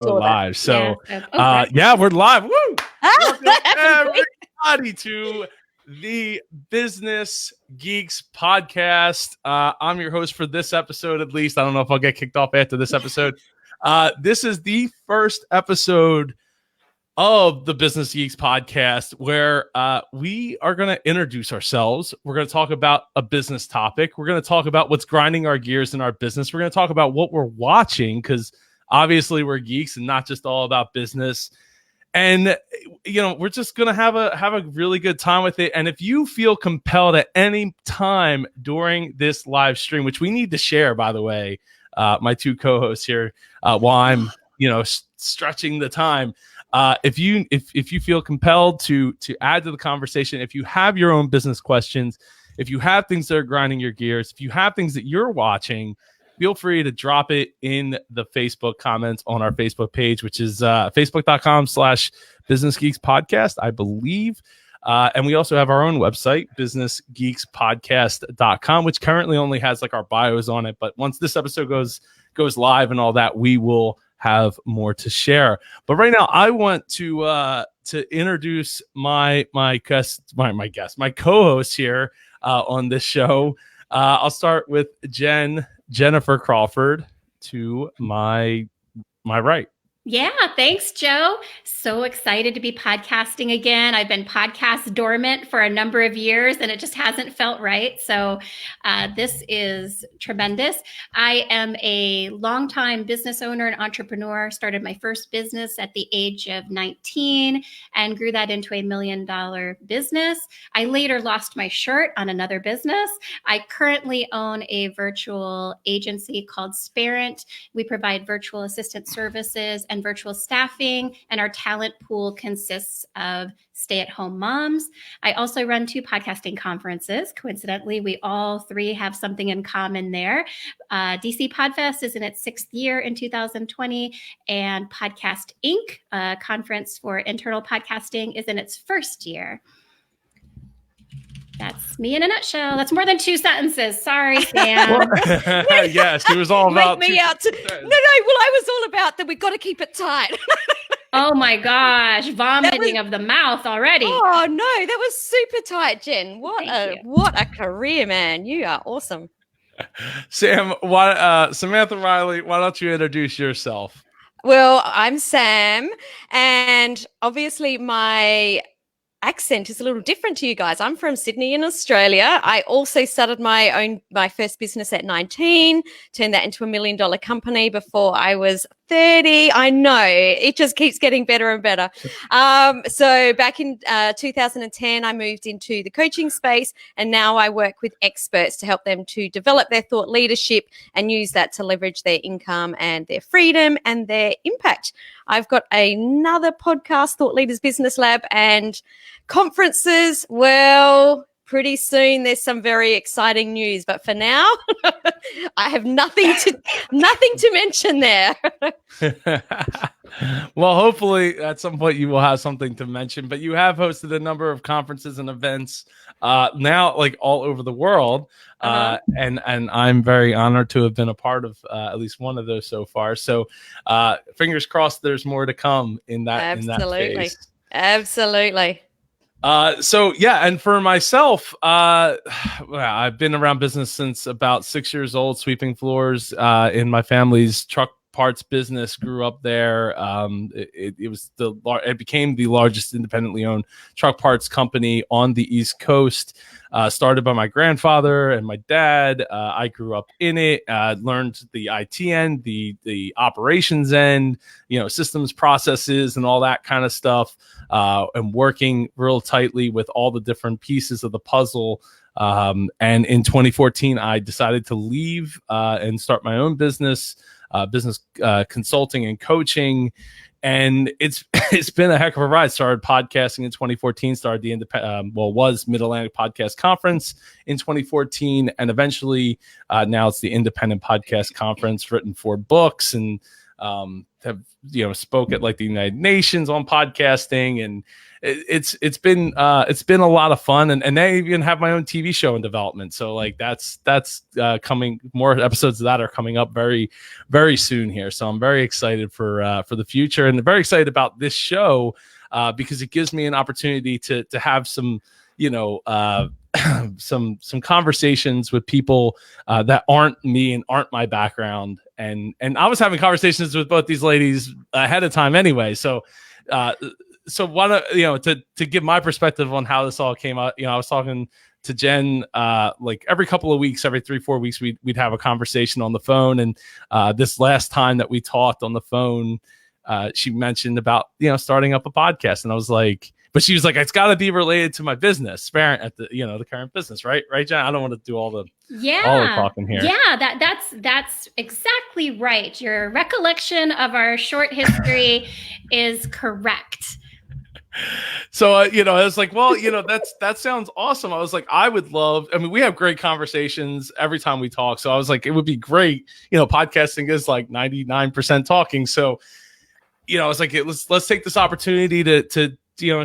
We're live. So, Yeah, yeah, we're live. Woo! Welcome Great. everybody to the Business Geeks podcast. I'm your host for this episode, at least. I don't know if I'll get kicked off after this episode. This is the first episode of the Business Geeks podcast where we are going to introduce ourselves. We're going to talk about a business topic. We're going to talk about what's grinding our gears in our business. We're going to talk about what we're watching because obviously we're geeks and not just all about business. And we're just going to have a really good time with it. And if you feel compelled at any time during this live stream, which we need to share, by the way, my two co-hosts here, while I'm stretching the time. If you feel compelled to add to the conversation, if you have your own business questions, if you have things that are grinding your gears, if you have things that you're watching, feel free to drop it in the Facebook comments on our Facebook page, which is facebook.com/Business Geeks Podcast, I believe. And we also have our own website, businessgeekspodcast.com, which currently only has like our bios on it. But once this episode goes live and all that, we will have more to share. But right now, I want to introduce my co-host here on this show. I'll start with Jennifer Crawford to my right. Yeah, thanks, Joe. So excited to be podcasting again. I've been podcast dormant for a number of years and it just hasn't felt right. So this is tremendous. I am a longtime business owner and entrepreneur. Started my first business at the age of 19 and grew that into $1 million business. I later lost my shirt on another business. I currently own a virtual agency called Sparent. We provide virtual assistant services and virtual staffing, and our talent pool consists of stay-at-home moms. I also run 2 podcasting conferences. Coincidentally, we all 3 have something in common there. DC Podfest is in its 6th year in 2020, and Podcast Inc., a conference for internal podcasting, is in its 1st year. That's me in a nutshell. That's more than 2 sentences. Sorry, Sam. Yeah, she was all about me out to no. Well, I was all about that. We've got to keep it tight. Oh my gosh, vomiting of the mouth already. Oh no, that was super tight, Jen. What a career, man. You are awesome. Sam, Samantha Riley, why don't you introduce yourself? Well, I'm Sam, and obviously my accent is a little different to you guys. I'm from Sydney in Australia. I also started my first business at 19, turned that into $1 million company before I was 30. I know it just keeps getting better and better. So back in 2010, I moved into the coaching space, and now I work with experts to help them to develop their thought leadership and use that to leverage their income and their freedom and their impact. I've got another podcast, Thought Leaders Business Lab, and conferences. Well, pretty soon there's some very exciting news, but for now, I have nothing to mention there. Well, hopefully at some point you will have something to mention, but you have hosted a number of conferences and events now like all over the world. And I'm very honored to have been a part of at least one of those so far. So fingers crossed there's more to come in that phase. Absolutely. So yeah, and for myself, I've been around business since about 6 years old, sweeping floors in my family's truck parts business. Grew up there. It became the largest independently owned truck parts company on the East Coast. Started by my grandfather and my dad. I grew up in it. Learned the IT end, the operations end, systems, processes, and all that kind of stuff. And working real tightly with all the different pieces of the puzzle. And in 2014, I decided to leave and start my own business consulting and coaching. And it's been a heck of a ride. Started podcasting in 2014, started the was Mid-Atlantic Podcast Conference in 2014. And eventually now it's the Independent Podcast Conference, written 4 books and have spoke at like the United Nations on podcasting, and it's been a lot of fun, and I even have my own TV show in development. So like that's coming. More episodes of that are coming up very, very soon here. So I'm very excited for the future, and very excited about this show because it gives me an opportunity to have some some conversations with people that aren't me and aren't my background, and I was having conversations with both these ladies ahead of time anyway. So one to give my perspective on how this all came out, I was talking to Jen like every couple of weeks, every 3-4 weeks, we'd have a conversation on the phone, and this last time that we talked on the phone, she mentioned about starting up a podcast, and I was like, but she was like, it's got to be related to my business, at the current business, right, Jen? I don't want to do all the talking here. Yeah, that's exactly right. Your recollection of our short history is correct. So I was like, well, that sounds awesome. I was like, I would love. I mean, we have great conversations every time we talk. So I was like, it would be great. Podcasting is like 99% talking. So I was like, let's take this opportunity to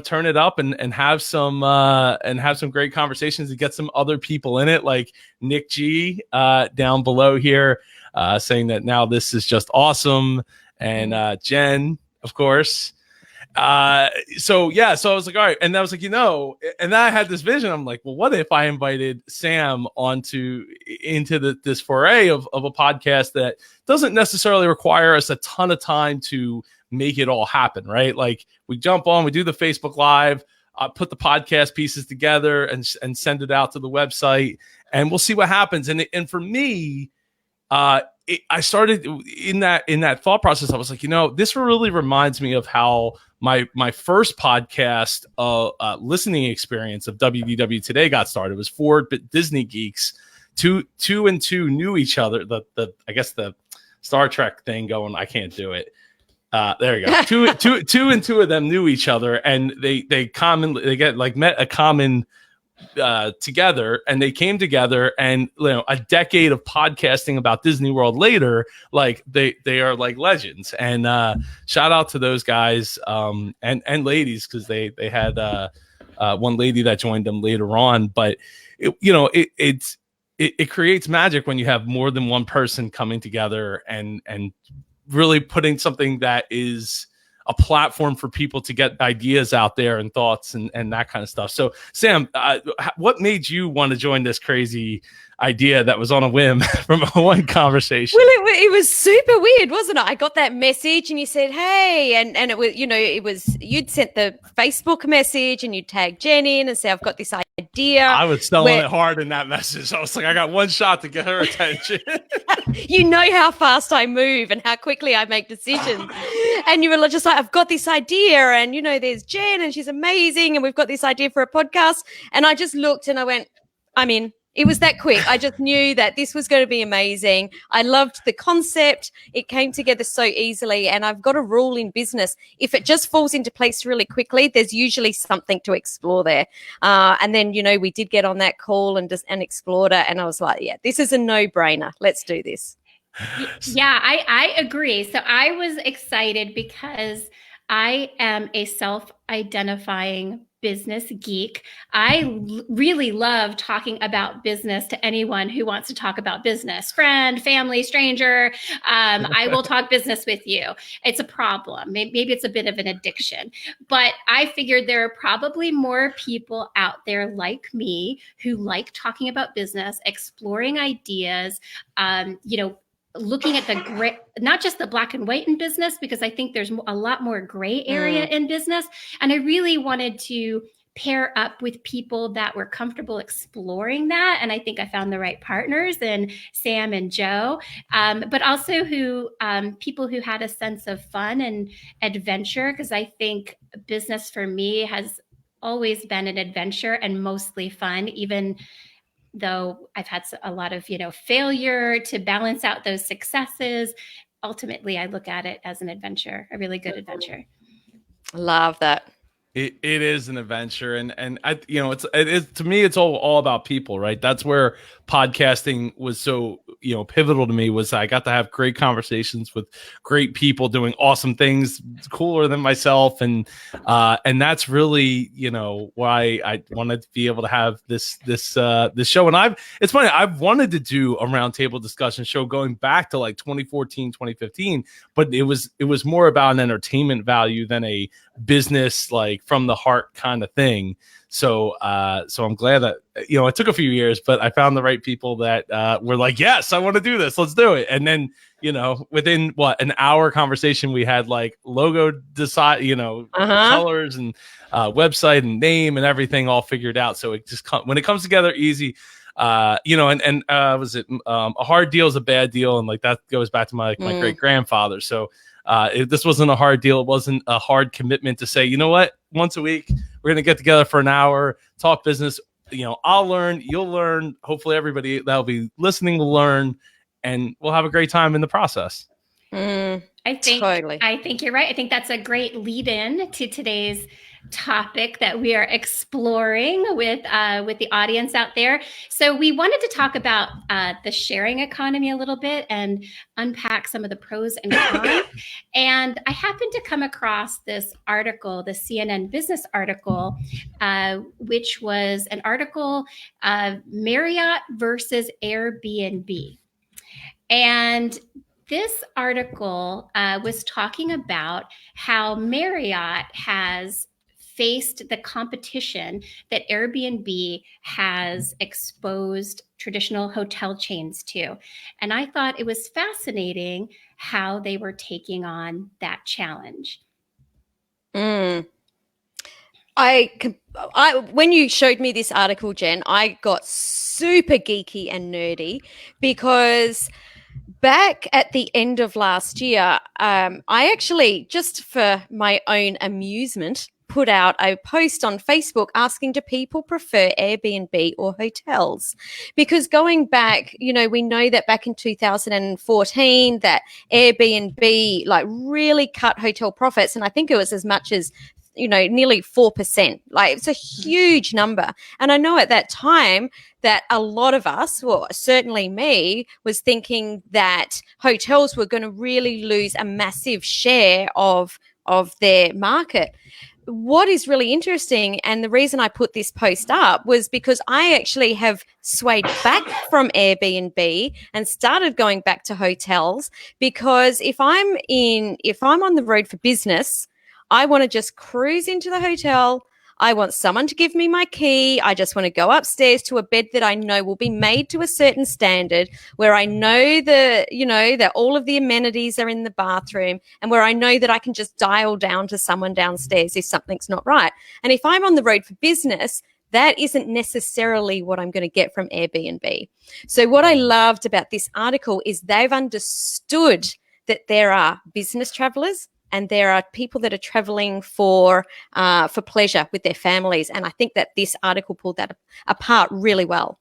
turn it up and have some great conversations and get some other people in it, like Nick G down below here saying that now this is just awesome, and Jen, of course. So I was like, all right, and I was like, and then I had this vision. I'm like, well, what if I invited Sam into this foray of a podcast that doesn't necessarily require us a ton of time to make it all happen, right? Like we jump on, we do the Facebook Live, put the podcast pieces together and send it out to the website, and we'll see what happens. And for me, I started in that thought process. I was like, this really reminds me of how my first podcast listening experience of WDW Today got started. It was 4 Disney geeks, two and two knew each other. I guess the Star Trek thing going, I can't do it. There you go. Two and two of them knew each other, and they met a common together, and they came together, and a decade of podcasting about Disney World later, like they are like legends. And shout out to those guys and ladies, because they had one lady that joined them later on. But it creates magic when you have more than one person coming together and really putting something that is a platform for people to get ideas out there and thoughts and that kind of stuff. So Sam, what made you want to join this crazy idea that was on a whim from one conversation? Well, it was super weird, wasn't it? I got that message and you said, hey, and it was, you'd sent the Facebook message and you tagged Jen in and said, I've got this idea. I was selling it hard in that message. I was like, I got one shot to get her attention. You know how fast I move and how quickly I make decisions. And you were just like, I've got this idea, and there's Jen and she's amazing, and we've got this idea for a podcast. And I just looked and I went, I'm in. It was that quick. I just knew that this was going to be amazing. I loved the concept. It came together so easily. And I've got a rule in business. If it just falls into place really quickly, there's usually something to explore there. And then, we did get on that call and explored it. And I was like, yeah, this is a no-brainer. Let's do this. Yeah, I agree. So I was excited because I am a self-identifying business geek. I really love talking about business to anyone who wants to talk about business. Friend, family, stranger. I will talk business with you. It's a problem. Maybe it's a bit of an addiction. But I figured there are probably more people out there like me who like talking about business, exploring ideas, looking at the gray, not just the black and white in business, because I think there's a lot more gray area in business. And I really wanted to pair up with people that were comfortable exploring that. And I think I found the right partners in Sam and Joe, but also people who had a sense of fun and adventure, because I think business for me has always been an adventure and mostly fun, even though I've had a lot of, failure to balance out those successes. Ultimately, I look at it as an adventure, a really good adventure. Love that. It is an adventure, and I, it is, to me, it's all about people, right? That's where podcasting was so, pivotal to me, was I got to have great conversations with great people doing awesome things, cooler than myself, and that's really, why I wanted to be able to have this show. And it's funny, I've wanted to do a roundtable discussion show going back to like 2014, 2015, but it was more about an entertainment value than a business, like from the heart kind of thing. So I'm glad that, it took a few years, but I found the right people that were like, yes, I want to do this. Let's do it. And then, within an hour conversation, we had like logo decide, colors and website and name and everything all figured out. So it just when it comes together easy, was it a hard deal is a bad deal. And like, that goes back to my great grandfather. So this wasn't a hard deal. It wasn't a hard commitment to say, you know what, once a week, we're going to get together for an hour, talk business. I'll learn, you'll learn. Hopefully everybody that'll be listening will learn, and we'll have a great time in the process. I think you're right. I think that's a great lead in to today's topic that we are exploring with the audience out there. So we wanted to talk about the sharing economy a little bit and unpack some of the pros and cons. And I happened to come across this article, the CNN Business article, which was an article of Marriott versus Airbnb. And this article was talking about how Marriott has faced the competition that Airbnb has exposed traditional hotel chains to. And I thought it was fascinating how they were taking on that challenge. When you showed me this article, Jen, I got super geeky and nerdy because back at the end of last year, I actually, just for my own amusement, put out a post on Facebook asking, do people prefer Airbnb or hotels? Because going back, we know that back in 2014 that Airbnb like really cut hotel profits, and I think it was as much as nearly 4%. Like, it's a huge number. And I know at that time that a lot of us, well, certainly me, was thinking that hotels were going to really lose a massive share of their market. What is really interesting, and the reason I put this post up, was because I actually have swayed back from Airbnb and started going back to hotels, because if I'm on the road for business, I want to just cruise into the hotel. I want someone to give me my key. I just want to go upstairs to a bed that I know will be made to a certain standard, where I know that all of the amenities are in the bathroom, and where I know that I can just dial down to someone downstairs if something's not right. And if I'm on the road for business, that isn't necessarily what I'm going to get from Airbnb. So what I loved about this article is they've understood that there are business travelers and there are people that are traveling for pleasure with their families. And I think that this article pulled that apart really well.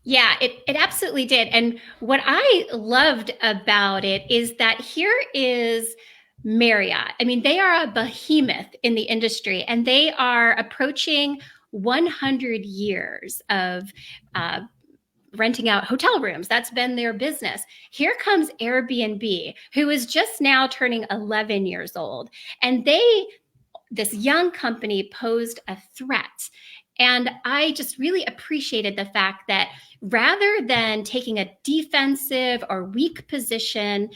Yeah, it absolutely did. And what I loved about it is that here is Marriott. I mean, they are a behemoth in the industry, and they are approaching 100 years of renting out hotel rooms. That's been their business. Here comes Airbnb, who is just now turning 11 years old. And this young company posed a threat. And I just really appreciated the fact that rather than taking a defensive or weak position,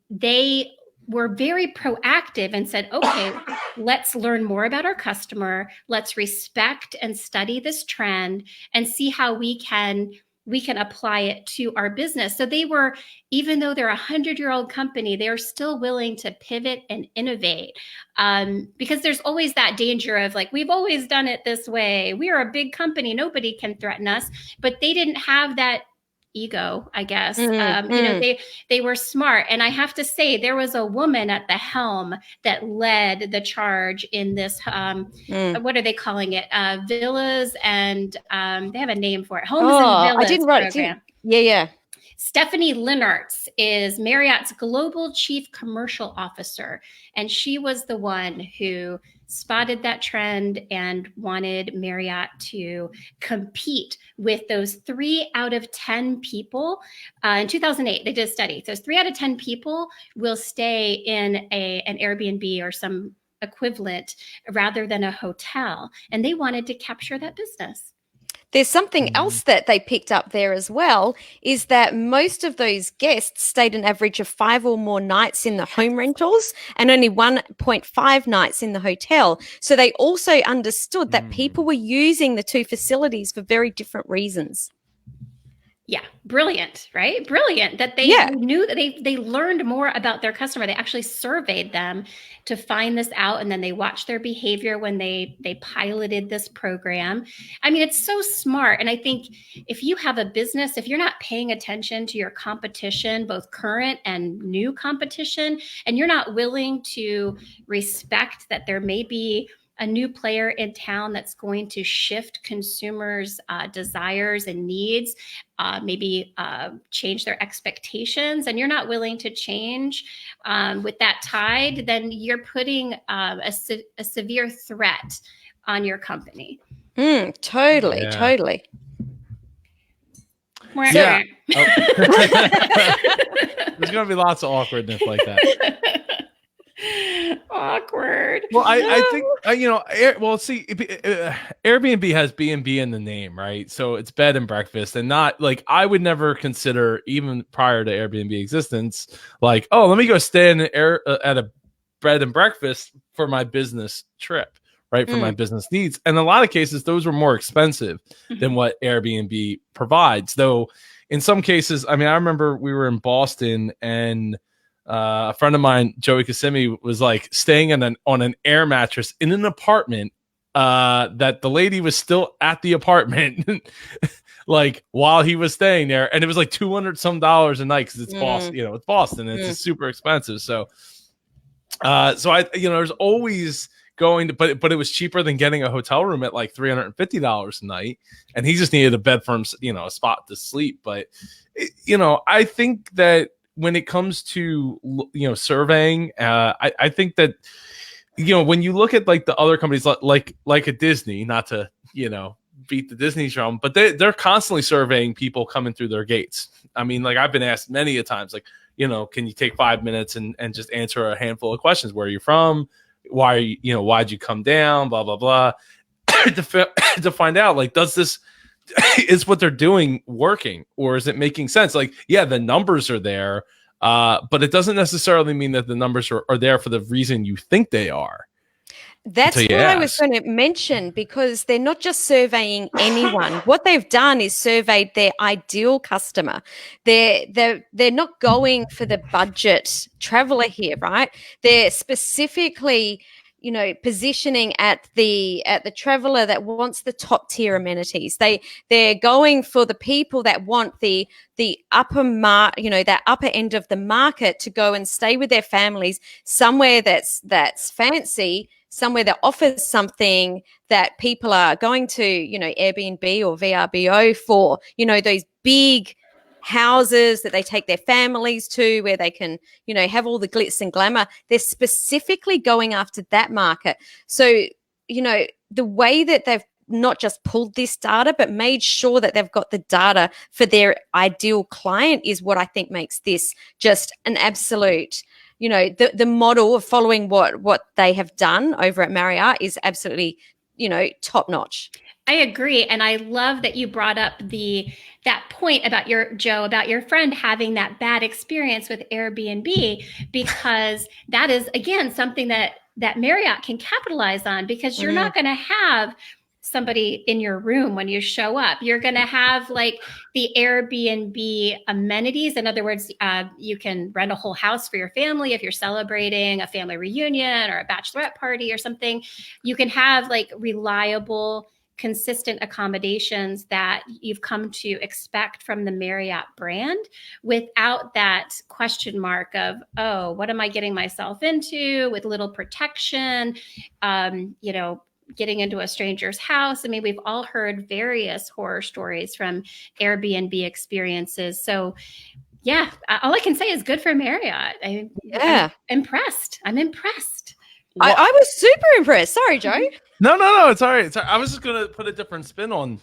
they were very proactive and said, okay, let's learn more about our customer. Let's respect and study this trend and see how we can apply it to our business. So they were, even though they're a 100-year-old company, they're still willing to pivot and innovate, because there's always that danger of like, we've always done it this way. We are a big company. Nobody can threaten us. But they didn't have that ego, I guess. They were smart. And I have to say, there was a woman at the helm that led the charge in this, what are they calling it? Villas, and they have a name for it. Homes and Villas I didn't write program. it. Yeah. Stephanie Linnartz is Marriott's Global Chief Commercial Officer, and she was the one who spotted that trend and wanted Marriott to compete with those 3 out of 10 people. In 2008, they did a study. So 3 out of 10 people will stay in an Airbnb or some equivalent rather than a hotel, and they wanted to capture that business. There's something else that they picked up there as well, is that most of those guests stayed an average of 5 or more nights in the home rentals and only 1.5 nights in the hotel. So they also understood that people were using the 2 facilities for very different reasons. Yeah, brilliant, right? Brilliant that they knew that they learned more about their customer. They actually surveyed them to find this out, and then they watched their behavior when they piloted this program. I mean, it's so smart. And I think if you have a business, if you're not paying attention to your competition, both current and new competition, and you're not willing to respect that there may be a new player in town that's going to shift consumers' desires and needs, maybe change their expectations, and you're not willing to change with that tide, then you're putting a severe threat on your company. Totally. Yeah. There's going to be lots of awkwardness like that. Awkward. Well, I think Airbnb has B&B in the name, right? So it's bed and breakfast, and not like, I would never consider, even prior to Airbnb existence, like, oh, let me go stay at a bed and breakfast for my business trip, right? For my business needs. And in a lot of cases, those were more expensive than what Airbnb provides. Though in some cases, I mean, I remember we were in Boston, and a friend of mine, Joey Kissimmee, was like staying on an air mattress in an apartment that the lady was still at the apartment like while he was staying there, and it was like $200 some a night because it's Boston, it's Boston, and it's just super expensive. So I, there's always going to, but it was cheaper than getting a hotel room at like $350 a night, and he just needed a bed for him, a spot to sleep. But I think that when it comes to surveying, I think that when you look at like the other companies like a Disney, not to beat the Disney drum, but they're constantly surveying people coming through their gates. I mean, like, I've been asked many a times, like, can you take 5 minutes and just answer a handful of questions? Where are you from? Why are you, why'd you come down? Blah, blah, blah. to find out, like, is what they're doing working, or is it making sense? Like, yeah, the numbers are there, but it doesn't necessarily mean that the numbers are there for the reason you think they are. That's what I was going to mention, because they're not just surveying anyone. What they've done is surveyed their ideal customer. They're not going for the budget traveler here, right? They're specifically positioning at the traveler that wants the top tier amenities. They're going for the people that want the upper that upper end of the market to go and stay with their families somewhere that's fancy, somewhere that offers something that people are going to, Airbnb or VRBO for, those big houses that they take their families to, where they can, have all the glitz and glamour. They're specifically going after that market. So, the way that they've not just pulled this data, but made sure that they've got the data for their ideal client is what I think makes this just an absolute, the model of following what they have done over at Marriott is absolutely, top notch. I agree. And I love that you brought up that point about your friend having that bad experience with Airbnb, because that is, again, something that Marriott can capitalize on, because you're not going to have somebody in your room when you show up. You're going to have like the Airbnb amenities. In other words, you can rent a whole house for your family if you're celebrating a family reunion or a bachelorette party or something. You can have like reliable, consistent accommodations that you've come to expect from the Marriott brand, without that question mark of, oh, what am I getting myself into, with little protection, getting into a stranger's house. I mean, we've all heard various horror stories from Airbnb experiences. So yeah, all I can say is good for Marriott. I'm impressed. I'm impressed. I was super impressed. Sorry, Joe. No, it's all right. I was just gonna put a different spin on,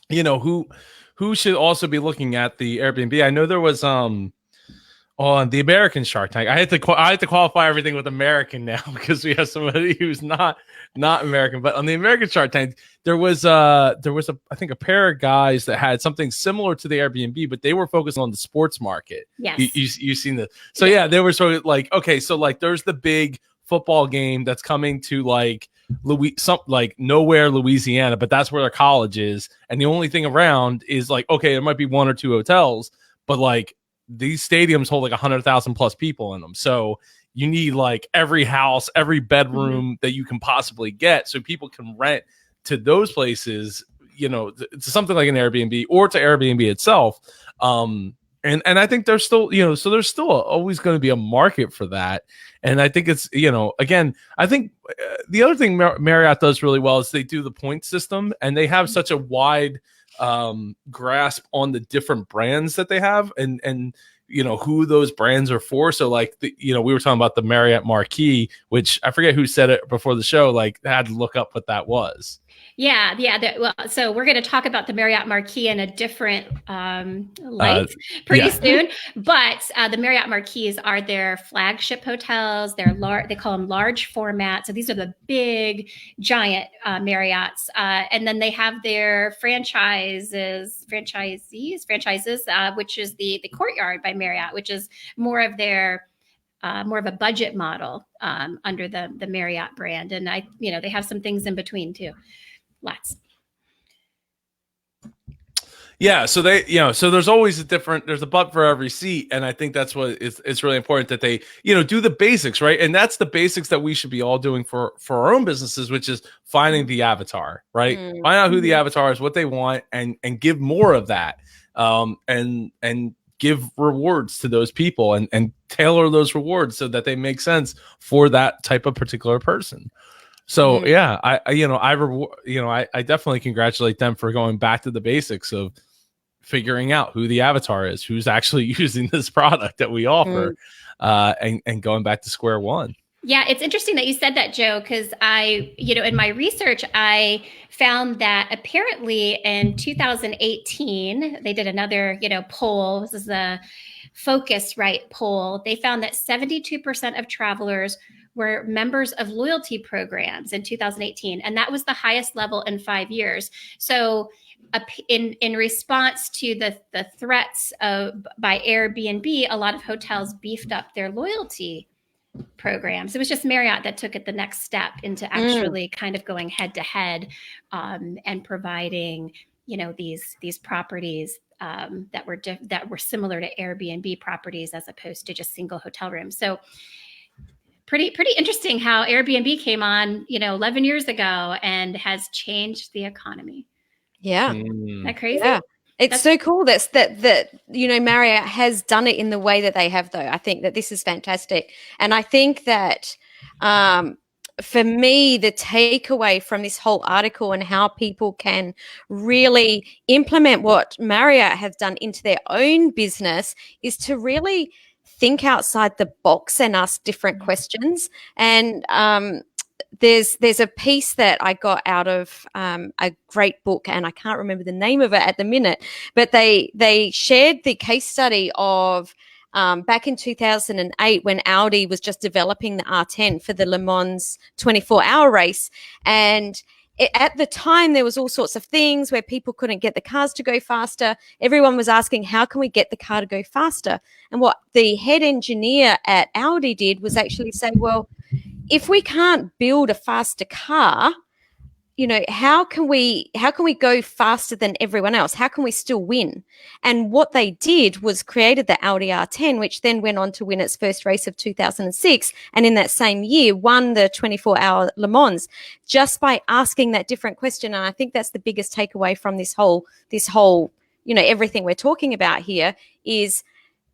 who should also be looking at the Airbnb. I know there was on the American Shark Tank. I had to qualify everything with American now because we have somebody who's not American. But on the American Shark Tank, there was I think a pair of guys that had something similar to the Airbnb, but they were focused on the sports market. Yes, you've seen this. So yeah, they were sort of like, okay, so like there's the big football game that's coming to like nowhere, Louisiana, but that's where their college is, and the only thing around is like, okay, there might be one or two hotels, but like these stadiums hold like 100,000 plus people in them, so you need like every house, every bedroom that you can possibly get, so people can rent to those places, to something like an Airbnb or to Airbnb itself. And I think there's still, so there's still always going to be a market for that. And I think it's, again, I think the other thing Marriott does really well is they do the point system, and they have such a wide grasp on the different brands that they have and who those brands are for. So like, we were talking about the Marriott Marquis, which I forget who said it before the show, like I had to look up what that was. Yeah. Well, so we're going to talk about the Marriott Marquis in a different light pretty soon. But the Marriott Marquis are their flagship hotels. They're they call them large format. So these are the big, giant Marriotts. And then they have their franchises, which is the Courtyard by Marriott, which is more of a budget model under the Marriott brand. And they have some things in between too. Lots. Yeah, so so there's always there's a butt for every seat, and I think that's what it's really important that they do the basics, right? And that's the basics that we should be all doing for our own businesses, which is finding the avatar, right? Find out who the avatar is, what they want, and give more of that, and give rewards to those people, and tailor those rewards so that they make sense for that type of particular person. So yeah, I definitely congratulate them for going back to the basics of figuring out who the avatar is, who's actually using this product that we offer, and going back to square one. Yeah, it's interesting that you said that, Joe, because in my research, I found that apparently in 2018, they did another, poll. This is the Focusrite poll. They found that 72% of travelers were members of loyalty programs in 2018. And that was the highest level in 5 years. So in response to the threats by Airbnb, a lot of hotels beefed up their loyalty programs. It was just Marriott that took it the next step into actually kind of going head to head and providing, these properties that were similar to Airbnb properties as opposed to just single hotel rooms. So pretty interesting how Airbnb came on, 11 years ago and has changed the economy. Yeah. Isn't that crazy? Yeah. That's so cool that Marriott has done it in the way that they have, though. I think that this is fantastic. And I think that for me, the takeaway from this whole article and how people can really implement what Marriott has done into their own business is to really think outside the box and ask different questions. And there's a piece that I got out of a great book, and I can't remember the name of it at the minute, but they shared the case study of back in 2008 when Audi was just developing the R10 for the Le Mans 24-hour race. And at the time, there was all sorts of things where people couldn't get the cars to go faster. Everyone was asking, how can we get the car to go faster? And what the head engineer at Audi did was actually say, well, if we can't build a faster car, how can we go faster than everyone else? How can we still win? And what they did was created the Audi R10, which then went on to win its first race of 2006. And in that same year, won the 24-hour Le Mans just by asking that different question. And I think that's the biggest takeaway from this whole, everything we're talking about here is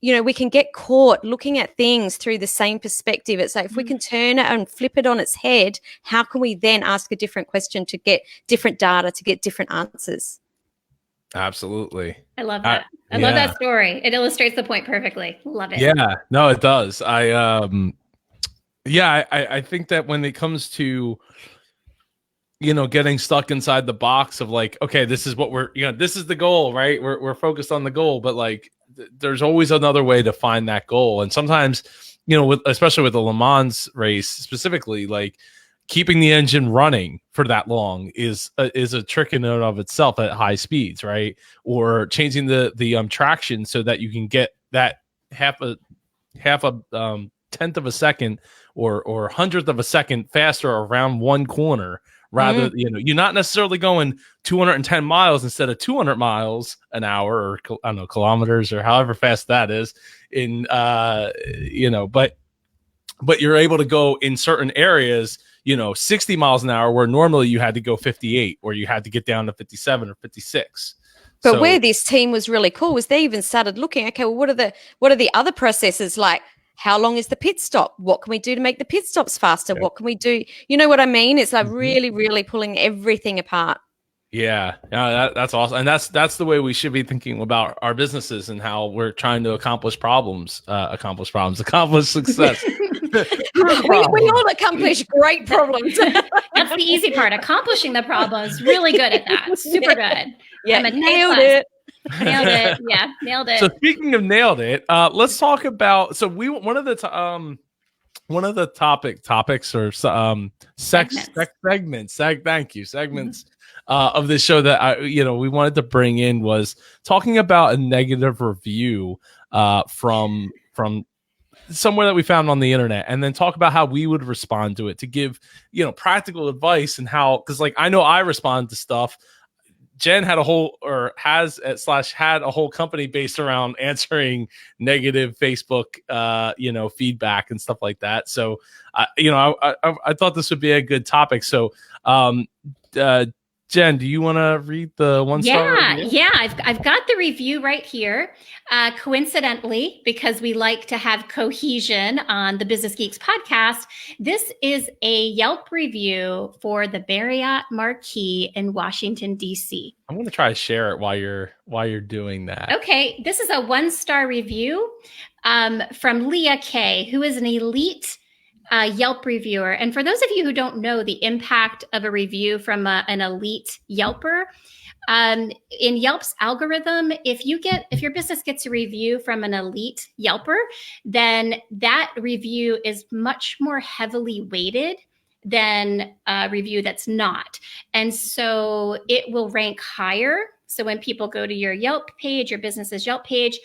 we can get caught looking at things through the same perspective. It's like if we can turn it and flip it on its head, how can we then ask a different question to get different data, to get different answers? Absolutely. I love that. I love that story. It illustrates the point perfectly. Love it. Yeah, no, it does. I think that when it comes to, getting stuck inside the box of like, okay, this is what this is the goal, right? We're focused on the goal, but like, there's always another way to find that goal. And sometimes, especially with the Le Mans race specifically, like keeping the engine running for that long is a trick in and of itself at high speeds, right? Or changing the traction so that you can get that half a tenth of a second or hundredth of a second faster around one corner. Rather, you're not necessarily going 210 miles instead of 200 miles an hour, or I don't know, kilometers, or however fast that is. But you're able to go in certain areas, 60 miles an hour, where normally you had to go 58, or you had to get down to 57 or 56. But where this team was really cool was they even started looking, okay, well, what are the other processes like? How long is the pit stop? What can we do to make the pit stops faster? Yeah. What can we do? You know what I mean? It's like really, really pulling everything apart. Yeah, that's awesome. And that's the way we should be thinking about our businesses and how we're trying to accomplish success. we all accomplish great problems. That's the easy part. Accomplishing the problems. Really good at that. Super good. Yeah, nailed it. Nailed it. Yeah, nailed it. So speaking of nailed it, let's talk about. So one of the topics or segments. Segments of this show that we wanted to bring in was talking about a negative review from somewhere that we found on the internet, and then talk about how we would respond to it, to give practical advice and how, because like I know I respond to stuff. Jen had had a whole company based around answering negative Facebook, feedback and stuff like that. So, I thought this would be a good topic. So, Jen, do you want to read the one-star review? Yeah. I've got the review right here. Coincidentally, because we like to have cohesion on the Business Geeks podcast, this is a Yelp review for the Marriott Marquis in Washington, D.C. I'm going to try to share it while you're doing that. Okay. This is a 1-star review from Leah K., who is an elite Yelp reviewer. And for those of you who don't know the impact of a review from an elite Yelper, in Yelp's algorithm, if your business gets a review from an elite Yelper, then that review is much more heavily weighted than a review that's not. And so it will rank higher. So when people go to your Yelp page, your business's Yelp page,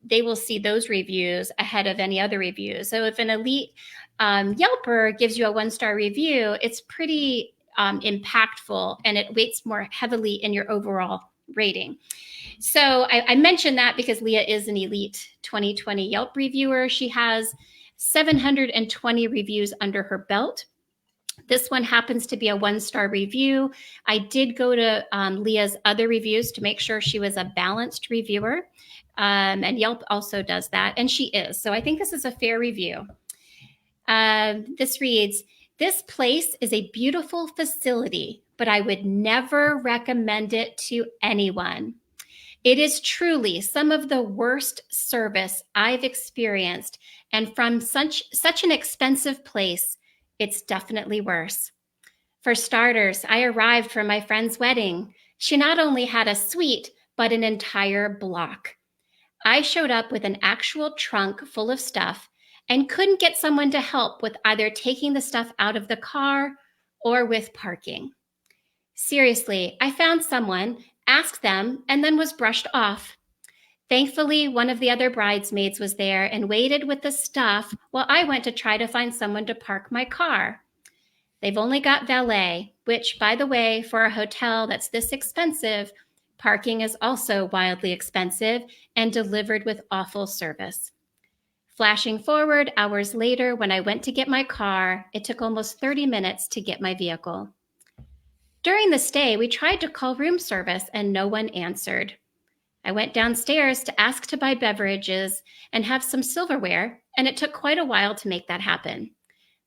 they will see those reviews ahead of any other reviews. So if an elite Yelper gives you a 1-star review, it's pretty impactful, and it weights more heavily in your overall rating. So I mentioned that because Leah is an elite 2020 Yelp reviewer. She has 720 reviews under her belt. This one happens to be a 1-star review. I did go to Leah's other reviews to make sure she was a balanced reviewer. And Yelp also does that, and she is. So I think this is a fair review. This reads, "This place is a beautiful facility, but I would never recommend it to anyone. It is truly some of the worst service I've experienced, and from such an expensive place, it's definitely worse. For starters, I arrived for my friend's wedding. She not only had a suite, but an entire block. I showed up with an actual trunk full of stuff and couldn't get someone to help with either taking the stuff out of the car or with parking. Seriously, I found someone, asked them, and then was brushed off. Thankfully, one of the other bridesmaids was there and waited with the stuff while I went to try to find someone to park my car. They've only got valet, which, by the way, for a hotel that's this expensive, parking is also wildly expensive and delivered with awful service. Flashing forward, hours later, when I went to get my car, it took almost 30 minutes to get my vehicle. During the stay, we tried to call room service and no one answered. I went downstairs to ask to buy beverages and have some silverware, and it took quite a while to make that happen.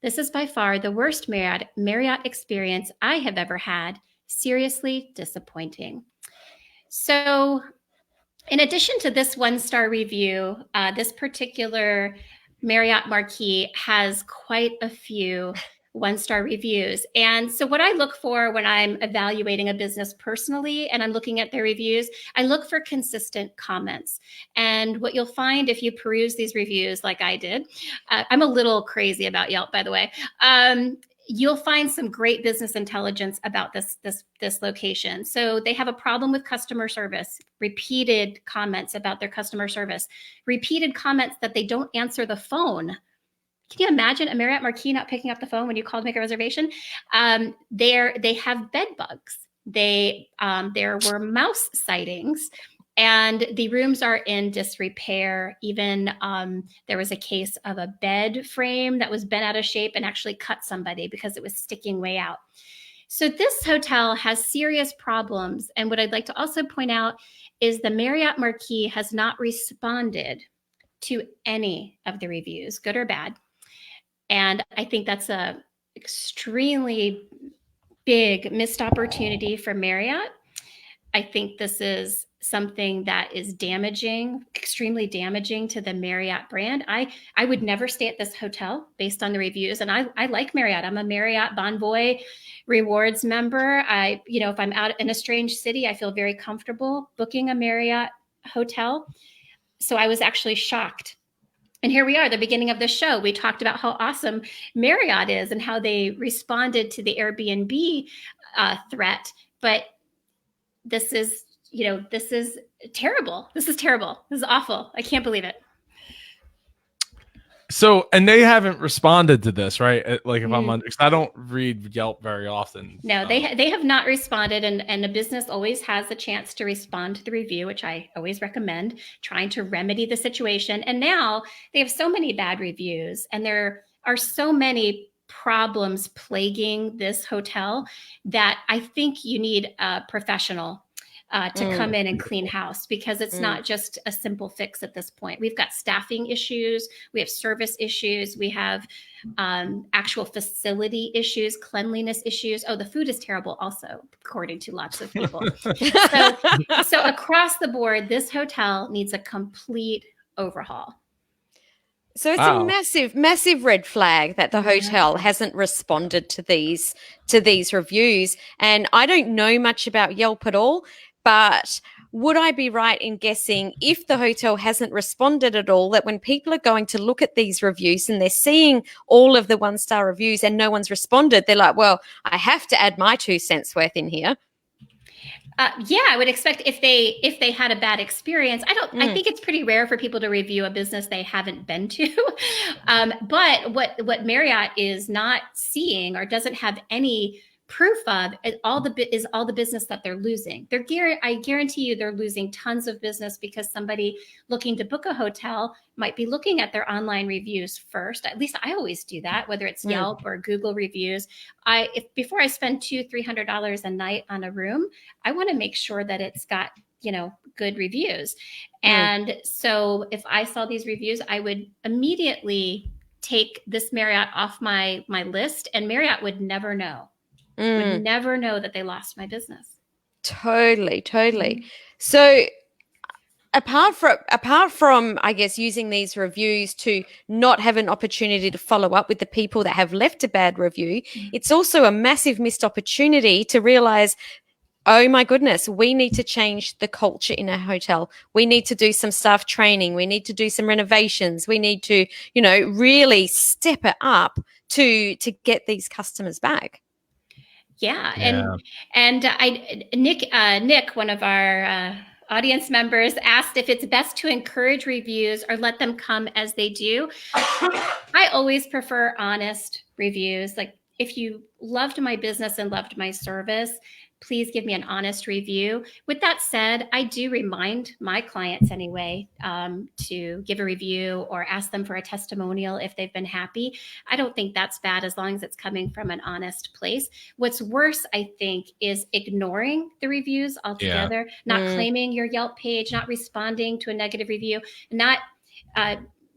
This is by far the worst Marriott experience I have ever had. Seriously disappointing. So, in addition to this 1-star review, this particular Marriott Marquis has quite a few 1-star reviews. And so what I look for when I'm evaluating a business personally and I'm looking at their reviews, I look for consistent comments. And what you'll find if you peruse these reviews like I did, I'm a little crazy about Yelp, by the way. You'll find some great business intelligence about this location. So they have a problem with customer service, repeated comments about their customer service, repeated comments that they don't answer the phone. Can you imagine a Marriott Marquis not picking up the phone when you call to make a reservation? They have bed bugs. There were mouse sightings. And the rooms are in disrepair. Even there was a case of a bed frame that was bent out of shape and actually cut somebody because it was sticking way out. So this hotel has serious problems. And what I'd like to also point out is the Marriott Marquis has not responded to any of the reviews, good or bad. And I think that's a extremely big missed opportunity for Marriott. I think this is something that is damaging, extremely damaging to the Marriott brand. I would never stay at this hotel based on the reviews. And I like Marriott. I'm a Marriott Bonvoy Rewards member. If I'm out in a strange city, I feel very comfortable booking a Marriott hotel. So I was actually shocked. And here we are, the beginning of the show. We talked about how awesome Marriott is and how they responded to the Airbnb threat. But this is terrible. This is terrible. This is awful. I can't believe it. So, and they haven't responded to this, right? Like if I'm on, because I don't read Yelp very often. No, they have not responded, and a business always has a chance to respond to the review, which I always recommend, trying to remedy the situation. And now they have so many bad reviews, and there are so many problems plaguing this hotel that I think you need a professional to come in and clean house, because it's not just a simple fix at this point. We've got staffing issues, we have service issues, we have actual facility issues, cleanliness issues. Oh, the food is terrible also, according to lots of people. So across the board, this hotel needs a complete overhaul. So it's a massive, massive red flag that the hotel hasn't responded to these reviews. And I don't know much about Yelp at all, but would I be right in guessing, if the hotel hasn't responded at all, that when people are going to look at these reviews and they're seeing all of the 1-star reviews and no one's responded, they're like, well, I have to add my 2 cents worth in here? I would expect if they had a bad experience. I think it's pretty rare for people to review a business they haven't been to. But what Marriott is not seeing or doesn't have any proof of is all the business that they're losing. I guarantee you they're losing tons of business because somebody looking to book a hotel might be looking at their online reviews first. At least I always do that, whether it's Yelp or Google reviews. Before I spend $200-300 a night on a room, I want to make sure that it's got good reviews. And so if I saw these reviews, I would immediately take this Marriott off my list, and Marriott would never know. Would never know that they lost my business. Totally. So apart from, I guess, using these reviews to not have an opportunity to follow up with the people that have left a bad review, it's also a massive missed opportunity to realize, oh my goodness, we need to change the culture in a hotel. We need to do some staff training. We need to do some renovations. We need to, really step it up to get these customers back. And Nick, one of our audience members, asked if it's best to encourage reviews or let them come as they do. I always prefer honest reviews. Like, if you loved my business and loved my service, please give me an honest review. With that said, I do remind my clients anyway to give a review or ask them for a testimonial if they've been happy. I don't think that's bad as long as it's coming from an honest place. What's worse, I think, is ignoring the reviews altogether, not claiming your Yelp page, not responding to a negative review, not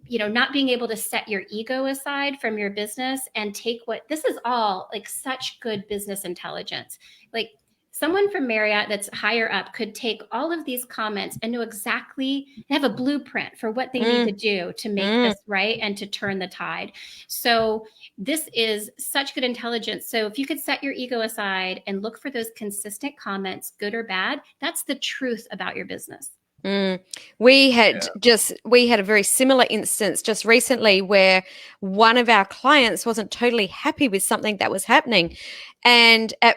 not being able to set your ego aside from your business and take this is all like such good business intelligence. Like someone from Marriott that's higher up could take all of these comments and know exactly, have a blueprint for what they need to do to make this right and to turn the tide. So this is such good intelligence. So if you could set your ego aside and look for those consistent comments, good or bad, that's the truth about your business. We had a very similar instance just recently where one of our clients wasn't totally happy with something that was happening. And, at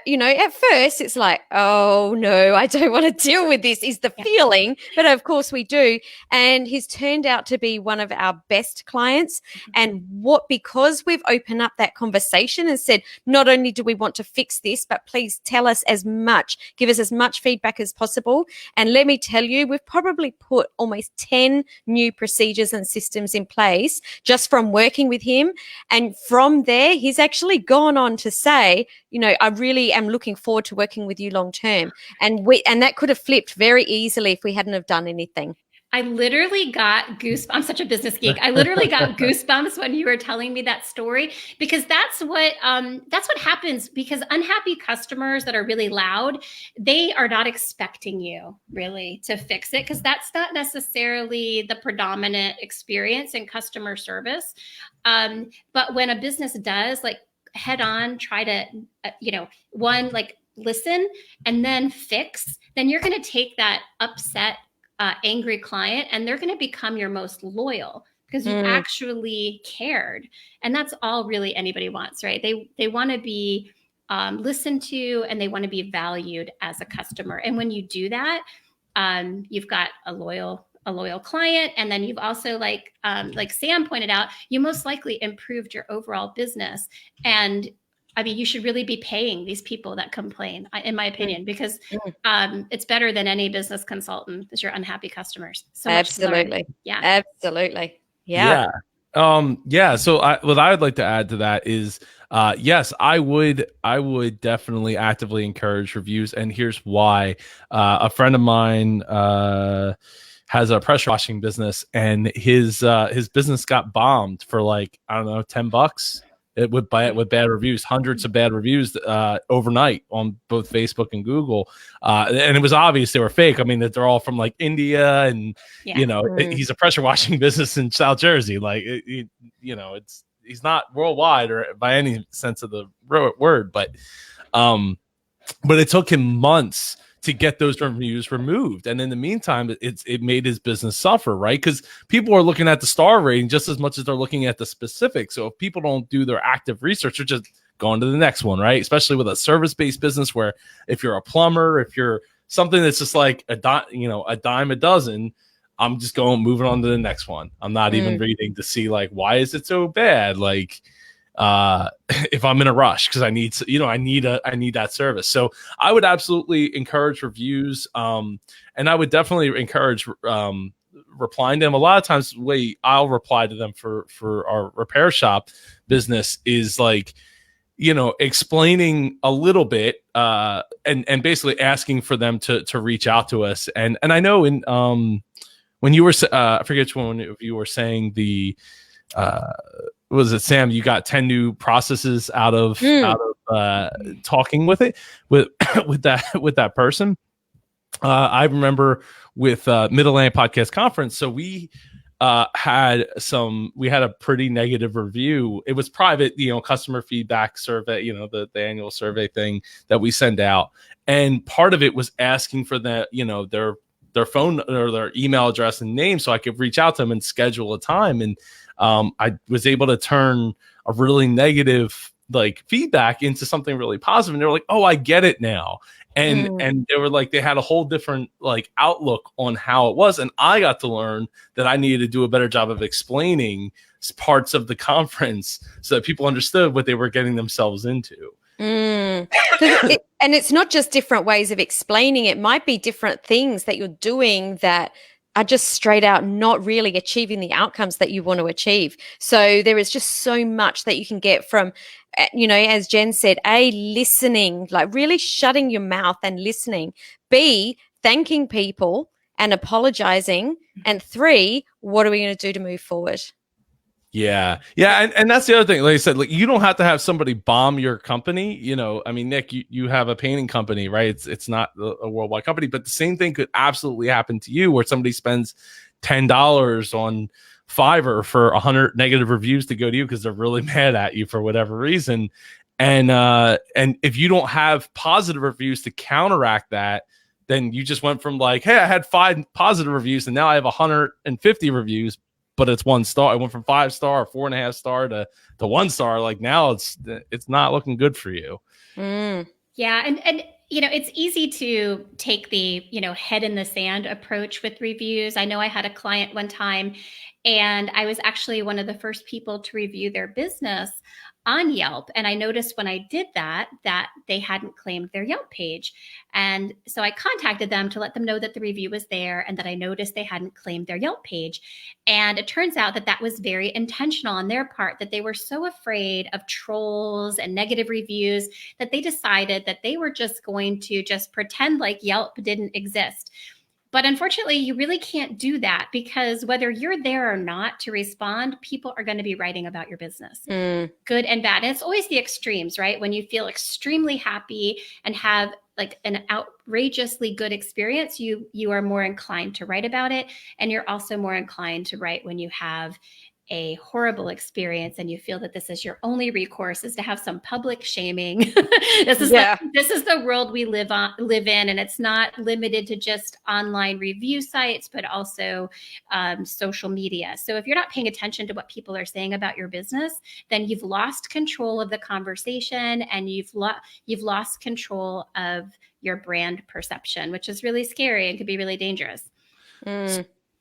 first it's like, oh, no, I don't want to deal with this is the feeling. But of course we do. And he's turned out to be one of our best clients. And because we've opened up that conversation and said, not only do we want to fix this, but please tell us give us as much feedback as possible. And let me tell you, we've probably put almost 10 new procedures and systems in place just from working with him. And from there, he's actually gone on to say, I really am looking forward to working with you long term. And that could have flipped very easily if we hadn't have done anything. I literally got goosebumps. I'm such a business geek. I literally got goosebumps when you were telling me that story, because that's what happens. Because unhappy customers that are really loud, they are not expecting you really to fix it, because that's not necessarily the predominant experience in customer service. But when a business does head on, try to, listen and then fix, then you're going to take that upset, angry client and they're going to become your most loyal because you actually cared. And that's all really anybody wants, right? They want to be listened to and they want to be valued as a customer. And when you do that, you've got a loyal client. And then you've also, like Sam pointed out, you most likely improved your overall business. And I mean, you should really be paying these people that complain, in my opinion, because it's better than any business consultant is your unhappy customers. So absolutely. Yeah. Absolutely. Yeah. So what I would like to add to that is, yes, I would definitely actively encourage reviews. And here's why. A friend of mine, has a pressure washing business, and his business got bombed for $10 with bad reviews, hundreds of bad reviews overnight on both Facebook and Google, and it was obvious they were fake. I mean, that they're all from India, and he's a pressure washing business in South Jersey. He's not worldwide or by any sense of the word, but it took him months to get those reviews removed. And in the meantime, it made his business suffer, right? Because people are looking at the star rating just as much as they're looking at the specifics. So if people don't do their active research, they're just going to the next one, right? Especially with a service-based business where if you're a plumber, if you're something that's just like a dime a dozen, I'm just moving on to the next one. I'm not even reading to see why is it so bad? If I'm in a rush because I need that service. So I would absolutely encourage reviews. And I would definitely encourage replying to them. A lot of times the way I'll reply to them for our repair shop business is explaining a little bit and basically asking for them to reach out to us. And I know when you were I forget which one you were saying was it Sam? You got 10 new processes out of talking with that person. I remember with Mid-Atlantic Podcast Conference. So we had a pretty negative review. It was private, customer feedback survey, the annual survey thing that we send out. And part of it was asking for their phone or their email address and name so I could reach out to them and schedule a time. And I was able to turn a really negative feedback into something really positive. And they were like, oh, I get it now. And they were they had a whole different outlook on how it was. And I got to learn that I needed to do a better job of explaining parts of the conference so that people understood what they were getting themselves into. Mm. And it's not just different ways of explaining. It might be different things that you're doing that are just straight out not really achieving the outcomes that you want to achieve. So there is just so much that you can get from, as Jen said, A, listening, like really shutting your mouth and listening. B, thanking people and apologizing. And 3, what are we going to do to move forward? Yeah. And that's the other thing. Like I said, like you don't have to have somebody bomb your company. I mean, Nick, you have a painting company, right? It's not a worldwide company, but the same thing could absolutely happen to you where somebody spends $10 on Fiverr for 100 negative reviews to go to you because they're really mad at you for whatever reason. And if you don't have positive reviews to counteract that, then you just went from like, hey, I had 5 positive reviews and now I have 150 reviews, but it's 1 star. I went from 5-star, 4.5 star to 1 star. Like now it's not looking good for you. Mm. Yeah. And it's easy to take the, head in the sand approach with reviews. I know I had a client one time and I was actually one of the first people to review their business on Yelp. And I noticed when I did that they hadn't claimed their Yelp page. And so I contacted them to let them know that the review was there and that I noticed they hadn't claimed their Yelp page. And it turns out that was very intentional on their part, that they were so afraid of trolls and negative reviews that they decided that they were just going to just pretend like Yelp didn't exist. But unfortunately, you really can't do that because whether you're there or not to respond, people are going to be writing about your business, good and bad. And it's always the extremes, right? When you feel extremely happy and have like an outrageously good experience, you are more inclined to write about it. And you're also more inclined to write when you have a horrible experience and you feel that this is your only recourse is to have some public shaming. This is the world we live in, and it's not limited to just online review sites, but also social media. So if you're not paying attention to what people are saying about your business, then you've lost control of the conversation and you've lost control of your brand perception, which is really scary and could be really dangerous.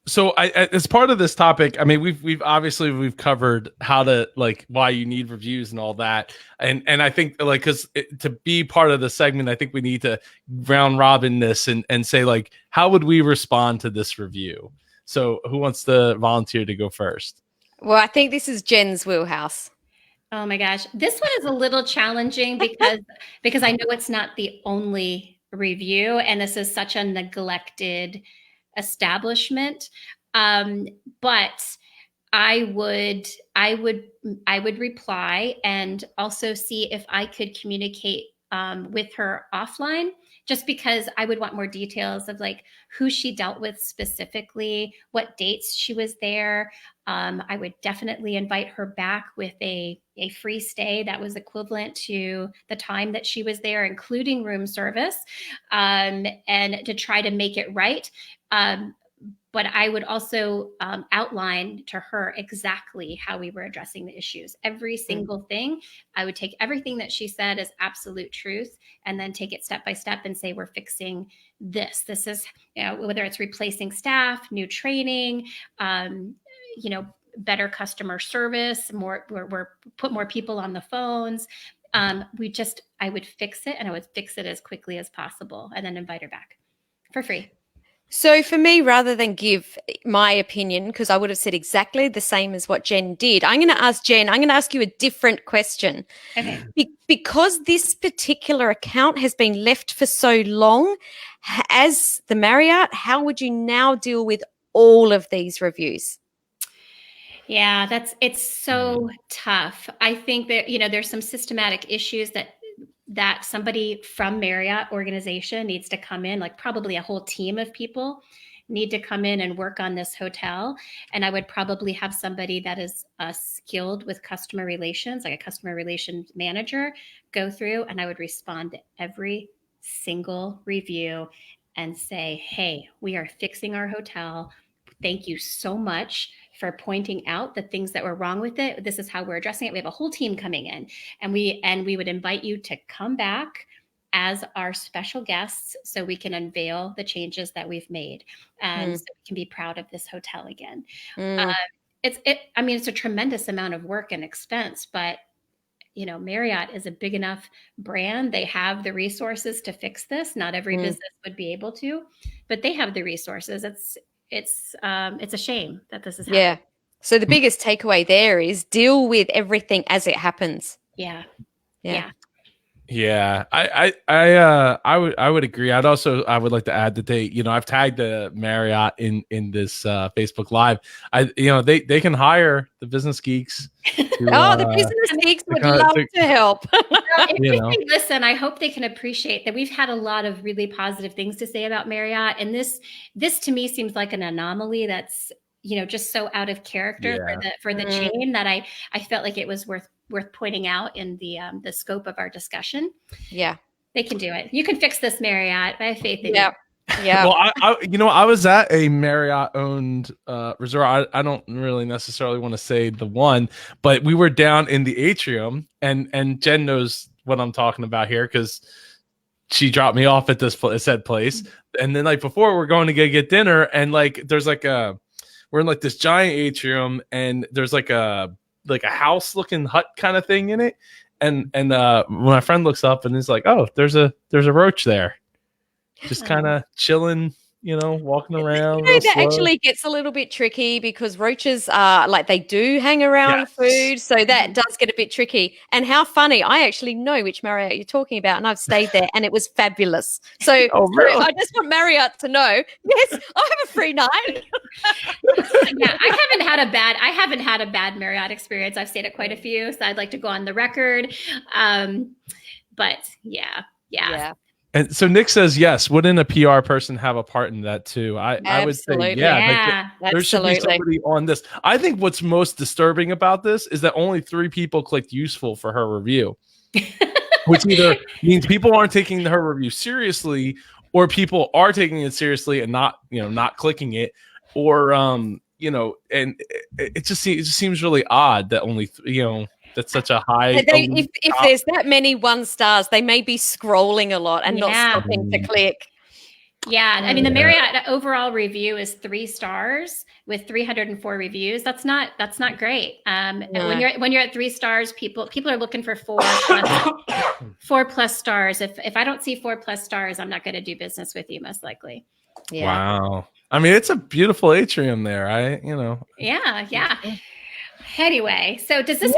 So I as part of this topic, I mean, we've obviously covered how to like why you need reviews and all that. And I think like, cause to be part of the segment, I think we need to round robin this and say like, how would we respond to this review? So who wants to volunteer to go first? Well, I think this is Jen's wheelhouse. Oh my gosh. This one is a little challenging because I know it's not the only review and this is such a neglected establishment. But I would reply and also see if I could communicate with her offline, just because I would want more details of like who she dealt with specifically, what dates she was there. I would definitely invite her back with a free stay that was equivalent to the time that she was there, including room service, and to try to make it right. But I would also outline to her exactly how we were addressing the issues. Every single thing, I would take everything that she said as absolute truth and then take it step by step and say, we're fixing this. This is, whether it's replacing staff, new training, better customer service, we're put more people on the phones. I would fix it and I would fix it as quickly as possible and then invite her back for free. So for me, rather than give my opinion, because I would have said exactly the same as what Jen did, I'm going to ask you a different question. Okay. Because this particular account has been left for so long, as the Marriott, how would you now deal with all of these reviews? Yeah, it's so tough. I think that, there's some systematic issues that somebody from Marriott organization needs to come in, like probably a whole team of people need to come in and work on this hotel. And I would probably have somebody that is skilled with customer relations, like a customer relations manager, go through, and I would respond to every single review and say, hey, we are fixing our hotel. Thank you so much for pointing out the things that were wrong with it. This is how we're addressing it. We have a whole team coming in, and we would invite you to come back as our special guests so we can unveil the changes that we've made and so we can be proud of this hotel again. It's a tremendous amount of work and expense, but Marriott is a big enough brand. They have the resources to fix this. Not every business would be able to, but they have the resources. It's a shame that this is happening. Yeah. So the biggest takeaway there is deal with everything as it happens. Yeah. Yeah, I would agree. I would like to add that I've tagged the Marriott in this Facebook Live. They can hire the business geeks. The business geeks would love to help. If they listen, I hope they can appreciate that we've had a lot of really positive things to say about Marriott, and this to me seems like an anomaly that's just so out of character for the chain that I felt like it was worth pointing out in the scope of our discussion. Yeah, they can do it. You can fix this, Marriott. I have faith in you. Yeah. Well, I was at a Marriott owned resort. I don't really necessarily want to say the one, but we were down in the atrium, and Jen knows what I'm talking about here because she dropped me off at this said place. And then before we're going to get dinner, and there's we're in this giant atrium, and there's a house looking hut kind of thing in it. And when my friend looks up and is like, oh, there's a roach there. Just kind of chilling, walking around. That actually gets a little bit tricky because roaches are they do hang around food. So that does get a bit tricky. And how funny. I actually know which Marriott you're talking about, and I've stayed there and it was fabulous. So really? I just want Marriott to know, yes, I have a free night. I haven't had a bad Marriott experience. I've stayed at quite a few, so I'd like to go on the record. But yeah. And so Nick says, yes, wouldn't a PR person have a part in that too? I would say, there should be somebody on this. I think what's most disturbing about this is that only 3 people clicked useful for her review, which either means people aren't taking her review seriously, or people are taking it seriously and not clicking it, or, and it just seems really odd that only, that's such a high. If there's that many 1 stars, they may be scrolling a lot and not stopping to click. Yeah, I mean the Marriott overall review is 3 stars with 304 reviews. That's not great. When you're at 3 stars, people are looking for 4+ stars. If I don't see 4+ stars, I'm not going to do business with you, most likely. Yeah. Wow. I mean, it's a beautiful atrium there. Yeah. Anyway, so does this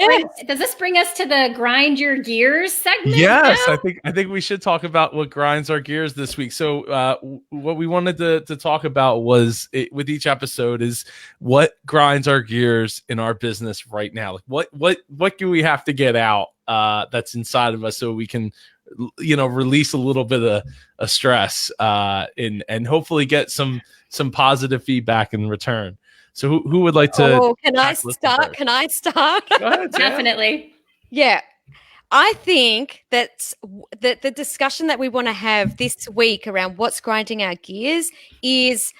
bring us to the grind your gears segment? Yes, now? I think we should talk about what grinds our gears this week. So what we wanted to talk about was with each episode is what grinds our gears in our business right now. What do we have to get out that's inside of us so we can release a little bit of stress and hopefully get some positive feedback in return. So who would like to? Oh, can I start? Go ahead, Definitely. Yeah. I think that the discussion that we want to have this week around what's grinding our gears is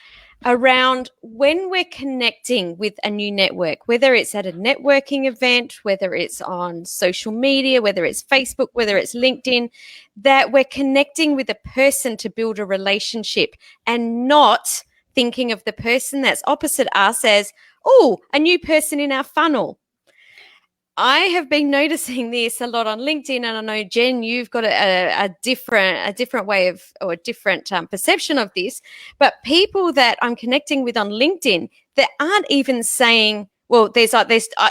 around when we're connecting with a new network, whether it's at a networking event, whether it's on social media, whether it's Facebook, whether it's LinkedIn, that we're connecting with a person to build a relationship and not thinking of the person that's opposite us as, oh, a new person in our funnel. I have been noticing this a lot on LinkedIn, and I know, Jen, you've got a different way of, or a different perception of this, but people that I'm connecting with on LinkedIn that aren't even saying, well, there's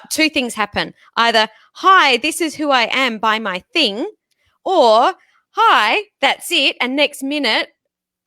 2 things happen. Either, hi, this is who I am, buy my thing, or hi, that's it, and next minute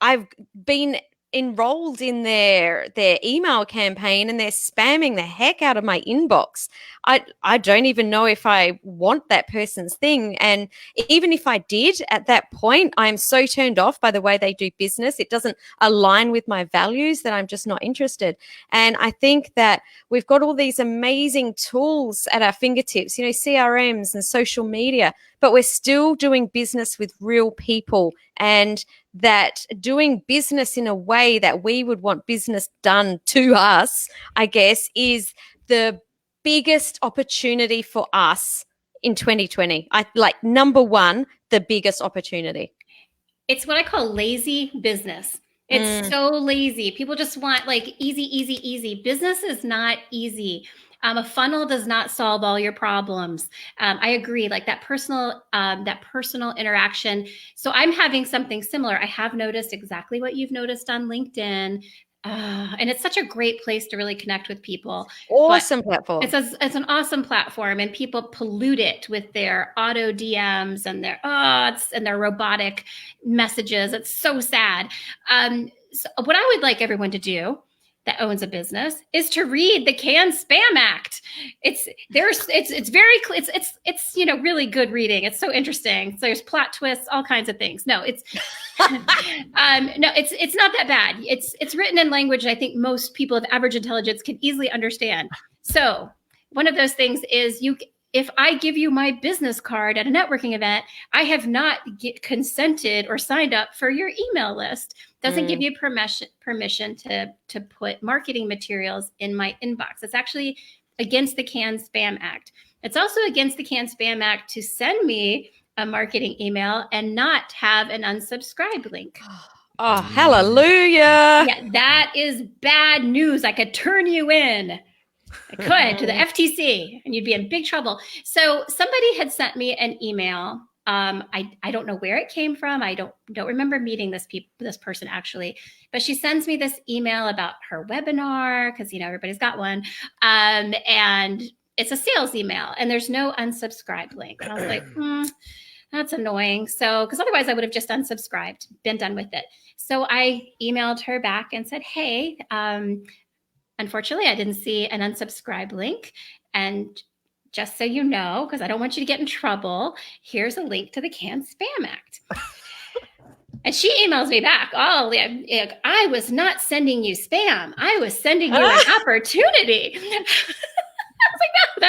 I've been enrolled in their email campaign and they're spamming the heck out of my inbox. I don't even know if I want that person's thing. And even if I did at that point, I'm so turned off by the way they do business. It doesn't align with my values that I'm just not interested. And I think that we've got all these amazing tools at our fingertips, CRMs and social media, but we're still doing business with real people, and that doing business in a way that we would want business done to us, I guess, is the biggest opportunity for us in 2020. Number 1, the biggest opportunity. It's what I call lazy business. It's so lazy. People just want easy. Business is not easy. A funnel does not solve all your problems. I agree, like that personal interaction. So I'm having something similar. I have noticed exactly what you've noticed on LinkedIn. And it's such a great place to really connect with people. Awesome platform. It's an awesome platform, and people pollute it with their auto DMs and their robotic messages. It's so sad. So what I would like everyone to do that owns a business is to read the Canned Spam Act. It's very it's really good reading. It's so interesting. So there's plot twists, all kinds of things. No, it's it's not that bad. It's written in language I think most people of average intelligence can easily understand. So one of those things is if I give you my business card at a networking event, I have not consented or signed up for your email list. Doesn't give you permission to put marketing materials in my inbox. It's actually against the Canned Spam Act. It's also against the Canned Spam Act to send me a marketing email and not have an unsubscribe link. Oh, hallelujah. Yeah, that is bad news. I could turn you in. I could to the FTC and you'd be in big trouble. So somebody had sent me an email. I don't know where it came from. I don't remember meeting this person actually, but she sends me this email about her webinar because everybody's got one, and it's a sales email and there's no unsubscribe link. And I was like, that's annoying. So because otherwise I would have just unsubscribed, been done with it. So I emailed her back and said, hey, unfortunately, I didn't see an unsubscribe link. And just so you know, because I don't want you to get in trouble, here's a link to the Canned Spam Act. And she emails me back, I was not sending you spam. I was sending you an opportunity. I was like, no,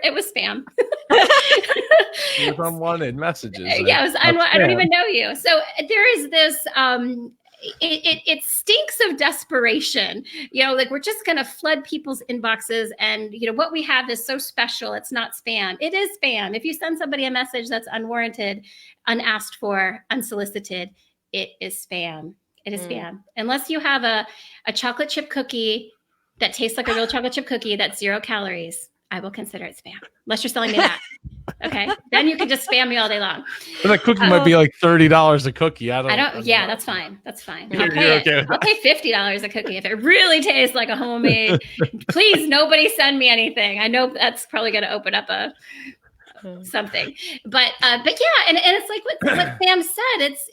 it was spam. It was unwanted messages. Yeah, I don't even know you. So there is this... It stinks of desperation, like we're just going to flood people's inboxes. And, what we have is so special. It's not spam. It is spam. If you send somebody a message that's unwarranted, unasked for, unsolicited, it is spam. It is spam. Unless you have a chocolate chip cookie that tastes like a real chocolate chip cookie that's 0 calories, I will consider it spam. Unless you're selling me that. Okay. Then you can just spam me all day long. But that cookie might be like $30 a cookie. I don't. Yeah, that's fine. That's fine. I'll pay $50 a cookie if it really tastes like a homemade. Please, nobody send me anything. I know that's probably going to open up something. But yeah, and it's like what Sam said. It's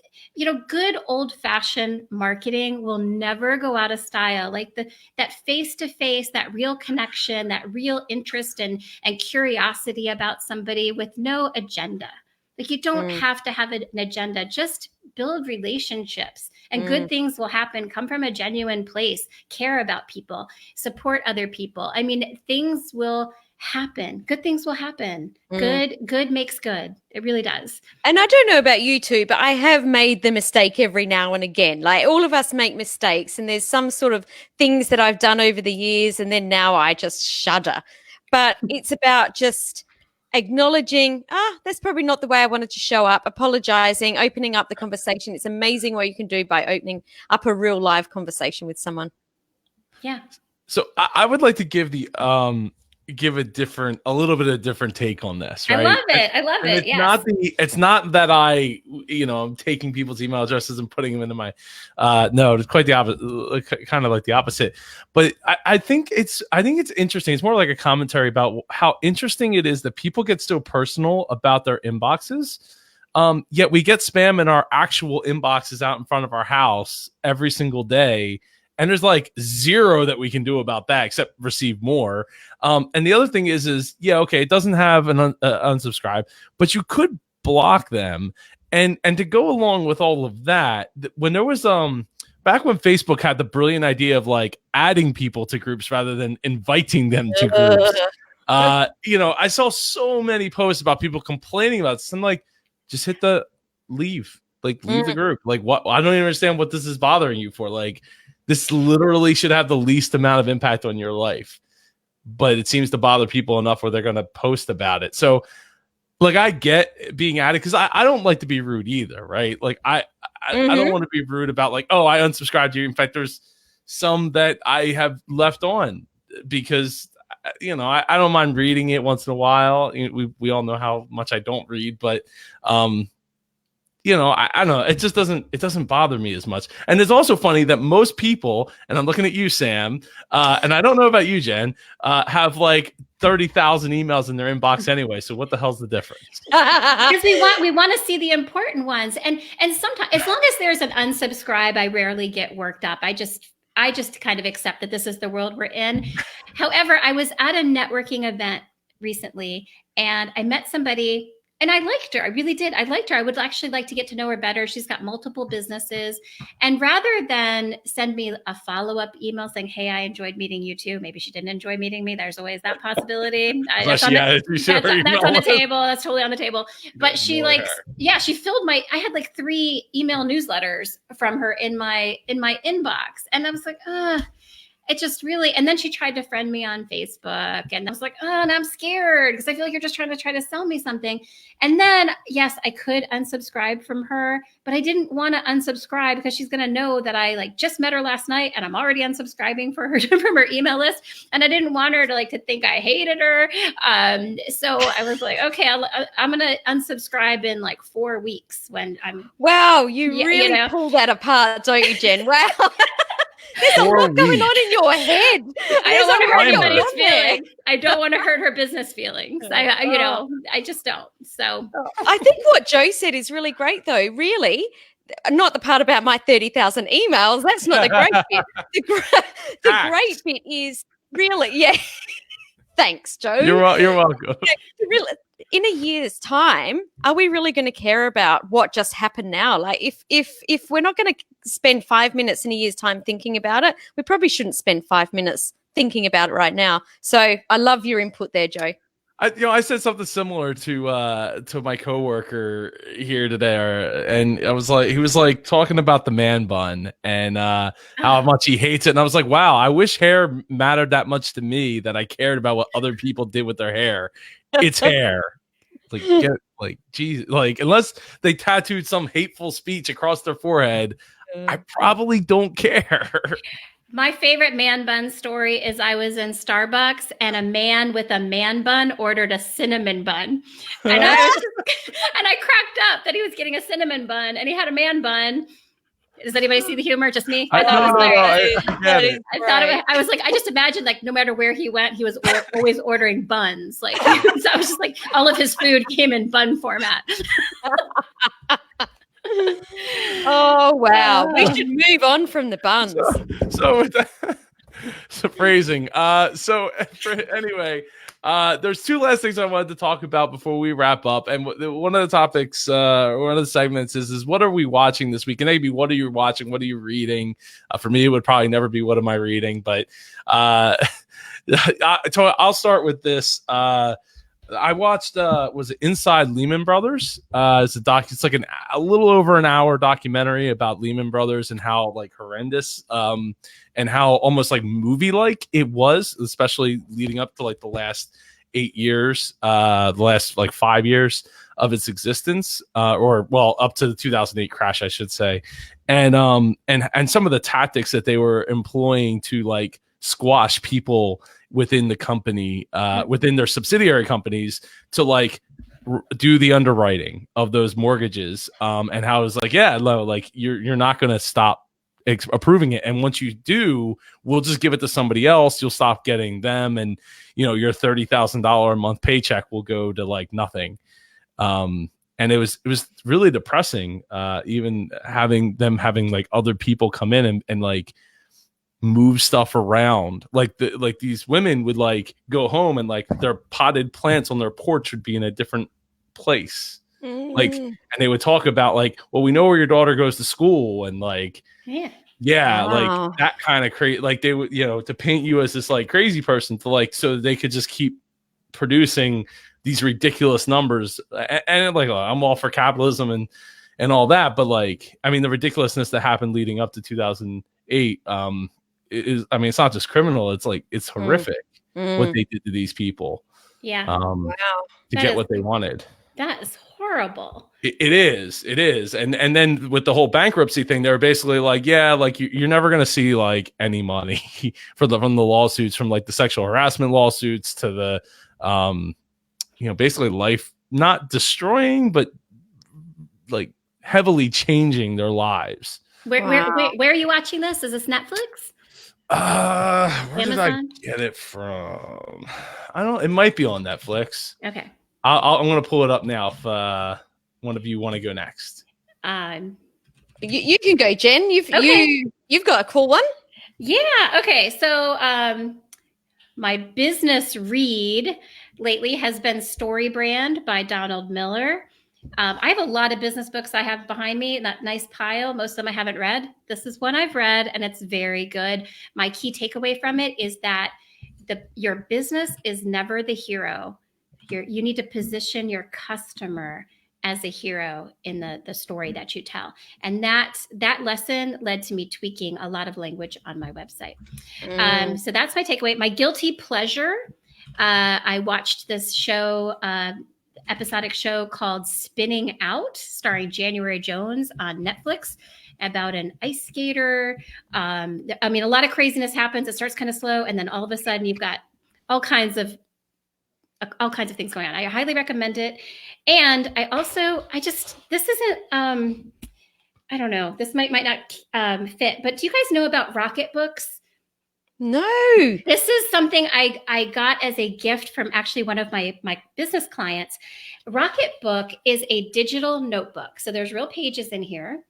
good old-fashioned marketing will never go out of style. Like that face-to-face, that real connection, that real interest and curiosity about somebody with no agenda. Like you don't have to have an agenda. Just build relationships and good things will happen. Come from a genuine place. Care about people. Support other people. I mean, things will happen. Good things will happen. Good makes good. It really does. And I don't know about you two, but I have made the mistake every now and again. Like all of us make mistakes, and there's some sort of things that I've done over the years, and then now I just shudder. But it's about just acknowledging, that's probably not the way I wanted to show up, apologizing, opening up the conversation. It's amazing what you can do by opening up a real live conversation with someone. Yeah. So I would like to give a little bit of a different take on this. Right? I love it. It's not that I'm taking people's email addresses and putting them into my, no, it's quite the opposite, kind of like the opposite. But I think it's interesting. It's more like a commentary about how interesting it is that people get so personal about their inboxes. Yet we get spam in our actual inboxes out in front of our house every single day. And there's like zero that we can do about that except receive more. And the other thing is it doesn't have an unsubscribe, but you could block them. And to go along with all of that, when there was back when Facebook had the brilliant idea of like adding people to groups rather than inviting them to groups, I saw so many posts about people complaining about this. I'm like, just hit the leave, leave the group. Like what? I don't even understand what this is bothering you for. Like, this literally should have the least amount of impact on your life, but it seems to bother people enough where they're going to post about it. So like, I get being added because I don't like to be rude either. Right. Like I don't want to be rude about like, oh, I unsubscribed to you. In fact, there's some that I have left on because I don't mind reading it once in a while. We all know how much I don't read, but I don't know. It just doesn't bother me as much. And it's also funny that most people, and I'm looking at you, Sam, and I don't know about you, Jen, have like 30,000 emails in their inbox anyway. So what the hell's the difference? Because we want to see the important ones, and sometimes, as long as there's an unsubscribe, I rarely get worked up. I just kind of accept that this is the world we're in. However, I was at a networking event recently, and I met somebody. And I liked her. I really did. I liked her. I would actually like to get to know her better. She's got multiple businesses. And rather than send me a follow-up email saying, hey, I enjoyed meeting you too. Maybe she didn't enjoy meeting me. There's always that possibility. That's on the table. That's totally on the table. But she she filled I had like 3 email newsletters from her in my inbox. And I was like, it just really, and then she tried to friend me on Facebook, and I was like, and I'm scared because I feel like you're just trying to sell me something. And then, yes, I could unsubscribe from her, but I didn't want to unsubscribe because she's going to know that I just met her last night and I'm already unsubscribing from her email list. And I didn't want her to think I hated her. So I was like, okay, I'm going to unsubscribe in 4 weeks when I'm. Wow. You really pull that apart, don't you, Jen? Wow. There's a lot going on in your head. I don't want to hurt anybody's feelings. I don't want to hurt her business feelings. I just don't. So I think what Joe said is really great, though. Really, not the part about my 30,000 emails. That's not the great bit. The great bit is really, yeah. Thanks, Joe. You're welcome. Really, in a year's time, are we really going to care about what just happened now? If we're not going to spend 5 minutes in a year's time thinking about it, we probably shouldn't spend 5 minutes thinking about it right now. So I love your input there, Joe. I said something similar to my coworker here today, and he was talking about the man bun and how much he hates it, and I was like, wow, I wish hair mattered that much to me that I cared about what other people did with their hair. It's hair. Unless they tattooed some hateful speech across their forehead, I probably don't care. My favorite man bun story is I was in Starbucks and a man with a man bun ordered a cinnamon bun. And I cracked up that he was getting a cinnamon bun and he had a man bun. Does anybody see the humor? Just me? I thought it was hilarious. I was like, I just imagined no matter where he went, he was always ordering buns. So I was just like, all of his food came in bun format. Oh, wow. We should move on from the buns. So with that, so phrasing. Anyway, there's 2 last things I wanted to talk about before we wrap up. And one of the topics, one of the segments is what are we watching this week? And maybe what are you watching? What are you reading? For me, it would probably never be what am I reading? But I'll start with this. I watched was it Inside Lehman Brothers? It's it's like a little over an hour documentary about Lehman Brothers and how horrendous and how almost movie like it was, especially leading up to the last 8 years, the last 5 years of its existence, up to the 2008 crash, I should say, and some of the tactics that they were employing to squash people within the company, within their subsidiary companies to do the underwriting of those mortgages, and how it's you're not going to stop approving it, and once you do, we'll just give it to somebody else. You'll stop getting them, and your $30,000 a month paycheck will go to nothing. And it was really depressing, even having other people come in and move stuff around. These women would go home and their potted plants on their porch would be in a different place. And they would talk about well, we know where your daughter goes to school, and wow. that kind of crazy. They would, to paint you as this crazy person to so they could just keep producing these ridiculous numbers. And I'm all for capitalism and all that, but the ridiculousness that happened leading up to 2008 it's not just criminal, it's horrific what they did to these people. Yeah. To get what they wanted. That is horrible. It is. And then with the whole bankruptcy thing, they're basically like, yeah, like you're never going to see like any money from the lawsuits, from like the sexual harassment lawsuits to the, basically life, not destroying, but like heavily changing their lives. Where are you watching this? Is this Netflix? Where did I Amazon? get it from? It might be on Netflix. Okay. I'm going to pull it up now if one of you want to go next. You can go, Jen. You've got a cool one. Yeah. Okay. So my business read lately has been Story Brand by Donald Miller. I have a lot of business books I have behind me in that nice pile. Most of them I haven't read. This is one I've read, and it's very good. My key takeaway from it is that your business is never the hero. You need to position your customer as a hero in the story that you tell. And that lesson led to me tweaking a lot of language on my website. So that's my takeaway. My guilty pleasure, I watched this show, episodic show called Spinning Out, starring January Jones on Netflix, about an ice skater. A lot of craziness happens. It starts kind of slow, and then all of a sudden you've got all kinds of things going on. I highly recommend it. And this isn't, I don't know, this might not fit, but do you guys know about Rocket Books? No. This is something I got as a gift from actually one of my business clients. Rocket Book is a digital notebook. So there's real pages in here,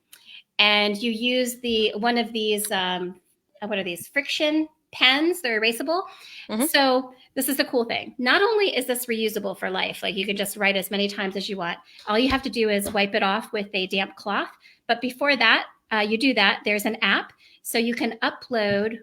and you use one of these, what are these, friction pens? They're erasable. Mm-hmm. So this is the cool thing. Not only is this reusable for life, like you can just write as many times as you want. All you have to do is wipe it off with a damp cloth. But before that, you do that, there's an app. So you can upload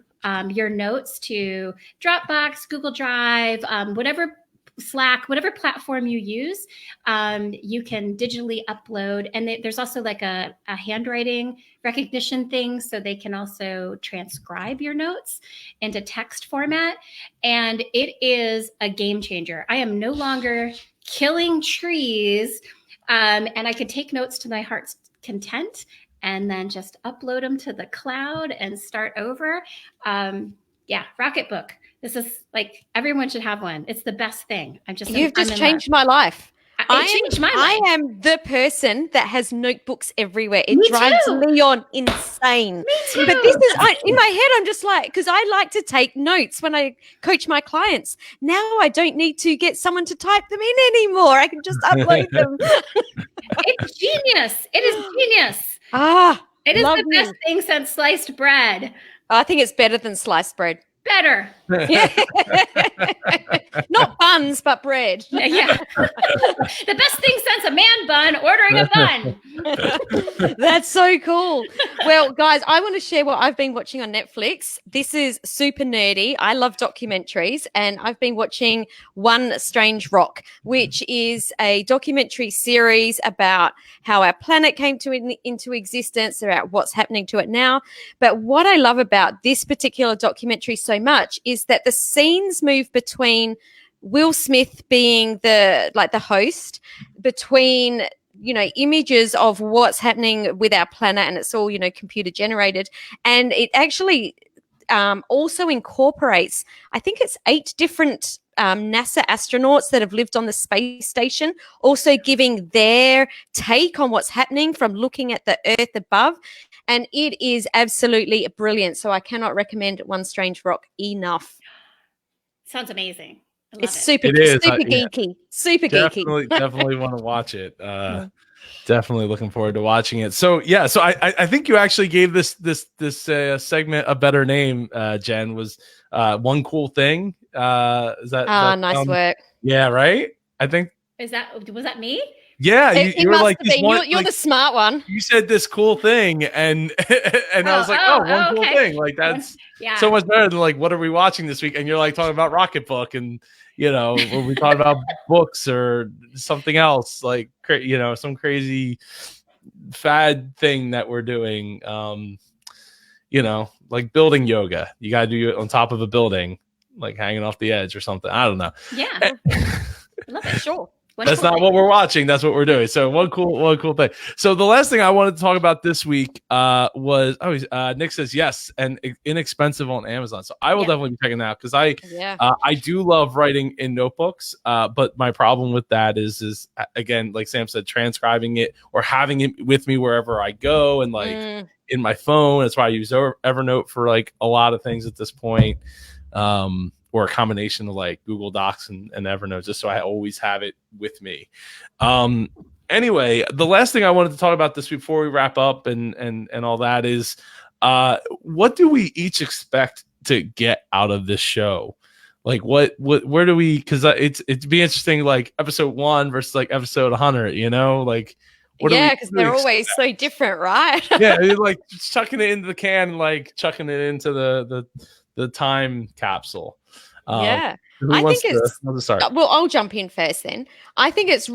your notes to Dropbox, Google Drive, whatever, Slack, whatever platform you use, you can digitally upload. And there's also like a handwriting recognition thing, so they can also transcribe your notes into text format. And it is a game changer. I am no longer killing trees, and I could take notes to my heart's content and then just upload them to the cloud and start over. Rocket Book. This is like, everyone should have one. It's the best thing. You've just changed my life. It changed my life. I am the person that has notebooks everywhere. It drives Leon insane. Me too. But this is, in my head, I'm just like, because I like to take notes when I coach my clients. Now I don't need to get someone to type them in anymore. I can just upload them. It's genius. It is genius. It is the best thing since sliced bread. I think it's better than sliced bread. Better. Not buns, but bread. Yeah. The best thing since a man bun ordering a bun. That's so cool. Well, guys, I want to share what I've been watching on Netflix. This is super nerdy. I love documentaries, and I've been watching One Strange Rock, which is a documentary series about how our planet came into existence, about what's happening to it now. But what I love about this particular documentary so much is that the scenes move between Will Smith being the host, between images of what's happening with our planet, and it's all computer generated, and it actually also incorporates, I think it's 8 different NASA astronauts that have lived on the space station, also giving their take on what's happening from looking at the Earth above. And it is absolutely brilliant. So I cannot recommend One Strange Rock enough. Sounds amazing. It's super geeky. Super geeky. Definitely want to watch it. Definitely looking forward to watching it. So I think you actually gave this segment a better name, Jen. Was One Cool Thing. Is that nice work? Yeah, right. I think. Was that me? Yeah, you were like, you're the smart one. You said this cool thing, and I was like, one cool thing. Like, that's so much better than like, what are we watching this week? And you're like talking about Rocket Book, and when we talk about books or something else, like some crazy fad thing that we're doing. Like building yoga. You got to do it on top of a building, like hanging off the edge or something. I don't know. Yeah, I love it. Sure. That's not what we're watching. That's what we're doing. So one cool thing. So the last thing I wanted to talk about this week was Nick says yes, and inexpensive on Amazon. So I will definitely be checking that out because I do love writing in notebooks. But my problem with that is again, like Sam said, transcribing it or having it with me wherever I go and like in my phone. That's why I use Evernote for like a lot of things at this point. Or a combination of like Google Docs and Evernote, just so I always have it with me. Anyway, the last thing I wanted to talk about this before we wrap up and all that is, what do we each expect to get out of this show? Like where do we, because it'd be interesting, like episode 1 versus like episode 100, you know, like because they're always so different, right? Yeah, like chucking it into the can and like chucking it into the time capsule. I think it's well, I'll jump in first then. I think it's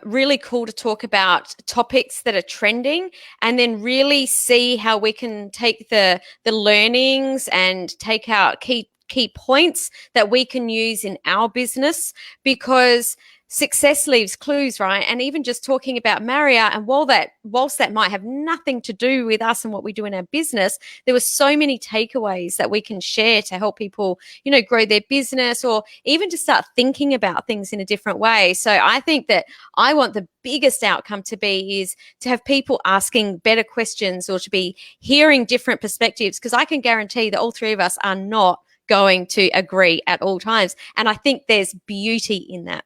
really cool to talk about topics that are trending and then really see how we can take the learnings and take out key points that we can use in our business, because success leaves clues, right? And even just talking about Marriott, and whilst that might have nothing to do with us and what we do in our business, there were so many takeaways that we can share to help people, you know, grow their business or even to start thinking about things in a different way. So I think that I want the biggest outcome to be is to have people asking better questions or to be hearing different perspectives, because I can guarantee that all three of us are not going to agree at all times. And I think there's beauty in that.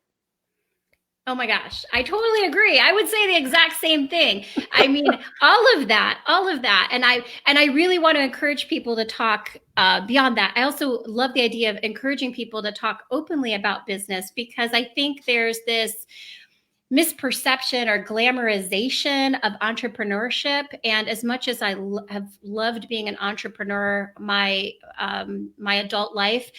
Oh my gosh, I totally agree. I would say the exact same thing. I mean, all of that. And I really want to encourage people to talk beyond that. I also love the idea of encouraging people to talk openly about business, because I think there's this misperception or glamorization of entrepreneurship. And as much as I have loved being an entrepreneur my adult life,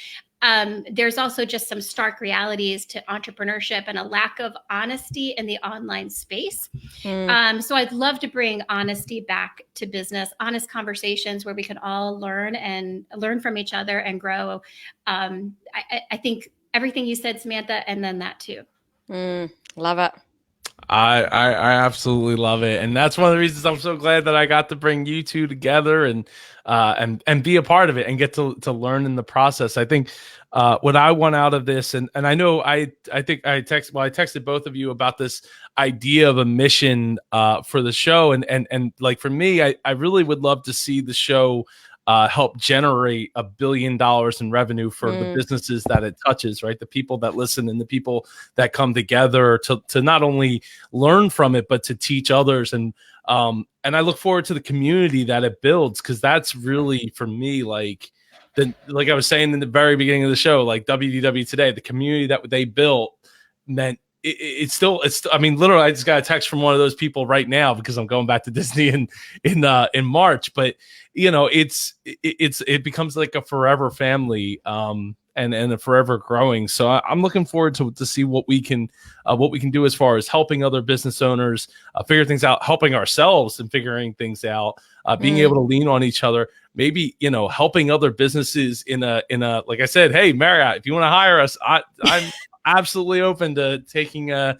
there's also just some stark realities to entrepreneurship and a lack of honesty in the online space. So I'd love to bring honesty back to business, honest conversations where we can all learn from each other and grow. I think everything you said, Samantha, and then that too. Love it. I absolutely love it, and that's one of the reasons I'm so glad that I got to bring you two together and be a part of it and get to learn in the process. I think what I want out of this, and I know I think I texted both of you about this idea of a mission for the show, and like for me, I really would love to see the show help generate $1 billion in revenue for the businesses that it touches, right? The people that listen and the people that come together to not only learn from it, but to teach others. And I look forward to the community that it builds, because that's really, for me, like I was saying in the very beginning of the show, like WDW Today, the community that they built meant it's still, I mean, literally, I just got a text from one of those people right now because I'm going back to Disney in March, but you know, it becomes like a forever family, and a forever growing. So I'm looking forward to see what we can do as far as helping other business owners figure things out, helping ourselves and figuring things out, being able to lean on each other, maybe, you know, helping other businesses in a, like I said, hey, Marriott, if you want to hire us, I'm absolutely open to taking a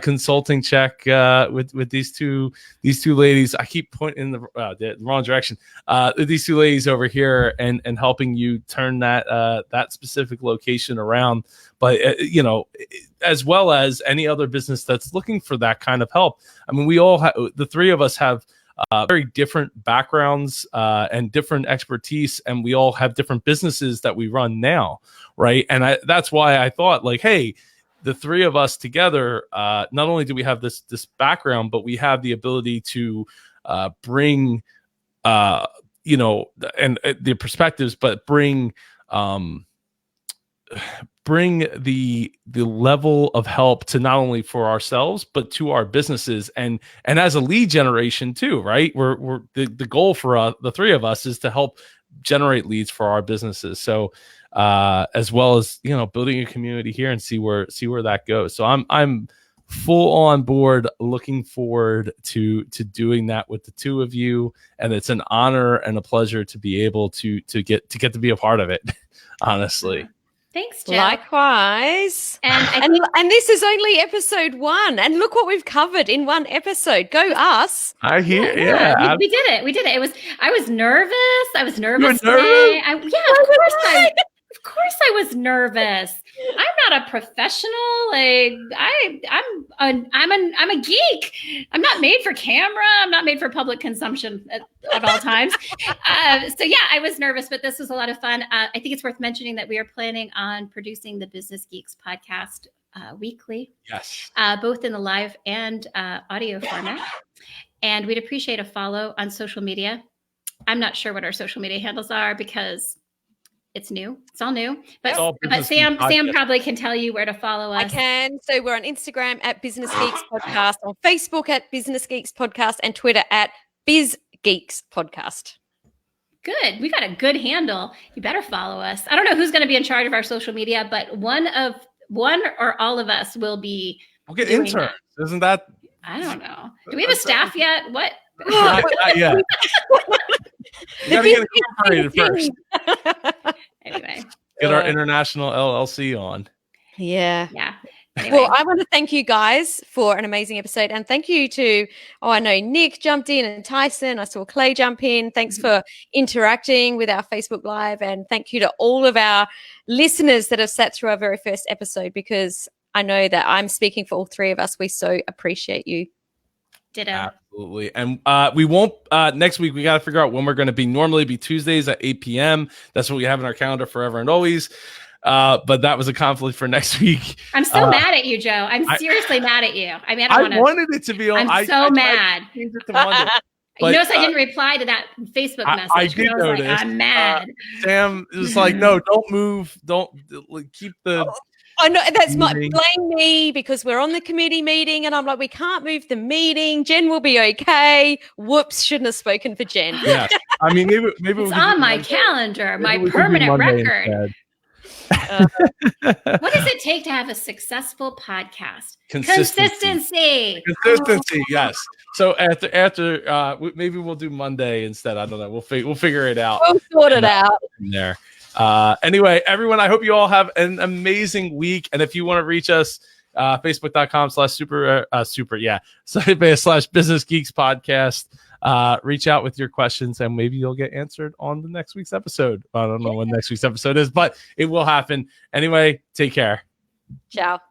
consulting check with these two ladies. I keep pointing in the wrong direction. These two ladies over here and helping you turn that specific location around. But you know, as well as any other business that's looking for that kind of help. I mean, we all the three of us have very different backgrounds and different expertise, and we all have different businesses that we run now, right? And that's why I thought, like, hey, the three of us together, not only do we have this background, but we have the ability to bring, you know, and the perspectives, but bring the level of help to not only for ourselves but to our businesses, and as a lead generation too, right? We're the goal for the three of us is to help generate leads for our businesses. So as well as, you know, building a community here and see where that goes. So I'm full on board, looking forward to doing that with the two of you, and it's an honor and a pleasure to be able to get to be a part of it. Honestly. Thanks, Joe. Likewise. And And this is only episode 1. And look what we've covered in one episode. Go us. I hear, we did it. We did it. I was nervous. I was nervous. You were nervous? Of course I was nervous. I'm not a professional. Like I'm a geek. I'm not made for camera. I'm not made for public consumption at all times. So yeah, I was nervous, but this was a lot of fun. I think it's worth mentioning that we are planning on producing the Business Geeks podcast weekly. Yes. Both in the live and audio format. And we'd appreciate a follow on social media. I'm not sure what our social media handles are because it's new. It's all new. But Sam probably can tell you where to follow us. I can. So we're on Instagram at Business Geeks Podcast, on Facebook at Business Geeks Podcast, and Twitter at Biz Geeks Podcast. Good. We got a good handle. You better follow us. I don't know who's going to be in charge of our social media, but one or all of us will be. We'll get interns. Isn't that? I don't know. Do we have a staff yet? What? Not yet. You gotta get incorporated first. Anyway. Get our international LLC on. Yeah. Anyway. Well, I want to thank you guys for an amazing episode. And thank you to, I know Nick jumped in and Tyson. I saw Clay jump in. Thanks for interacting with our Facebook Live. And thank you to all of our listeners that have sat through our very first episode, because I know that I'm speaking for all three of us. We so appreciate you. Ditto. Absolutely. And we won't next week. We got to figure out when we're going to be. Normally be Tuesdays at 8 p.m. That's what we have in our calendar forever and always. But that was a conflict for next week. I'm so mad at you, Joe. I'm seriously mad at you. I mean, I wanted it to be on. I'm so mad. You notice I didn't reply to that Facebook message. I did notice. Like, I'm mad. Sam was like, no, don't move. Don't keep the. I know that's blame me because we're on the committee meeting, and I'm like, we can't move the meeting. Jen will be okay. Whoops, shouldn't have spoken for Jen. Yeah, I mean, maybe it's on my calendar, my permanent record. What does it take to have a successful podcast? Consistency. Yes. So after maybe we'll do Monday instead. I don't know. We'll figure it out. We'll sort it out there. Anyway, everyone, I hope you all have an amazing week. And if you want to reach us, facebook.com/Business Geeks Podcast. Reach out with your questions and maybe you'll get answered on the next week's episode. I don't know when next week's episode is, but it will happen. Anyway, take care. Ciao.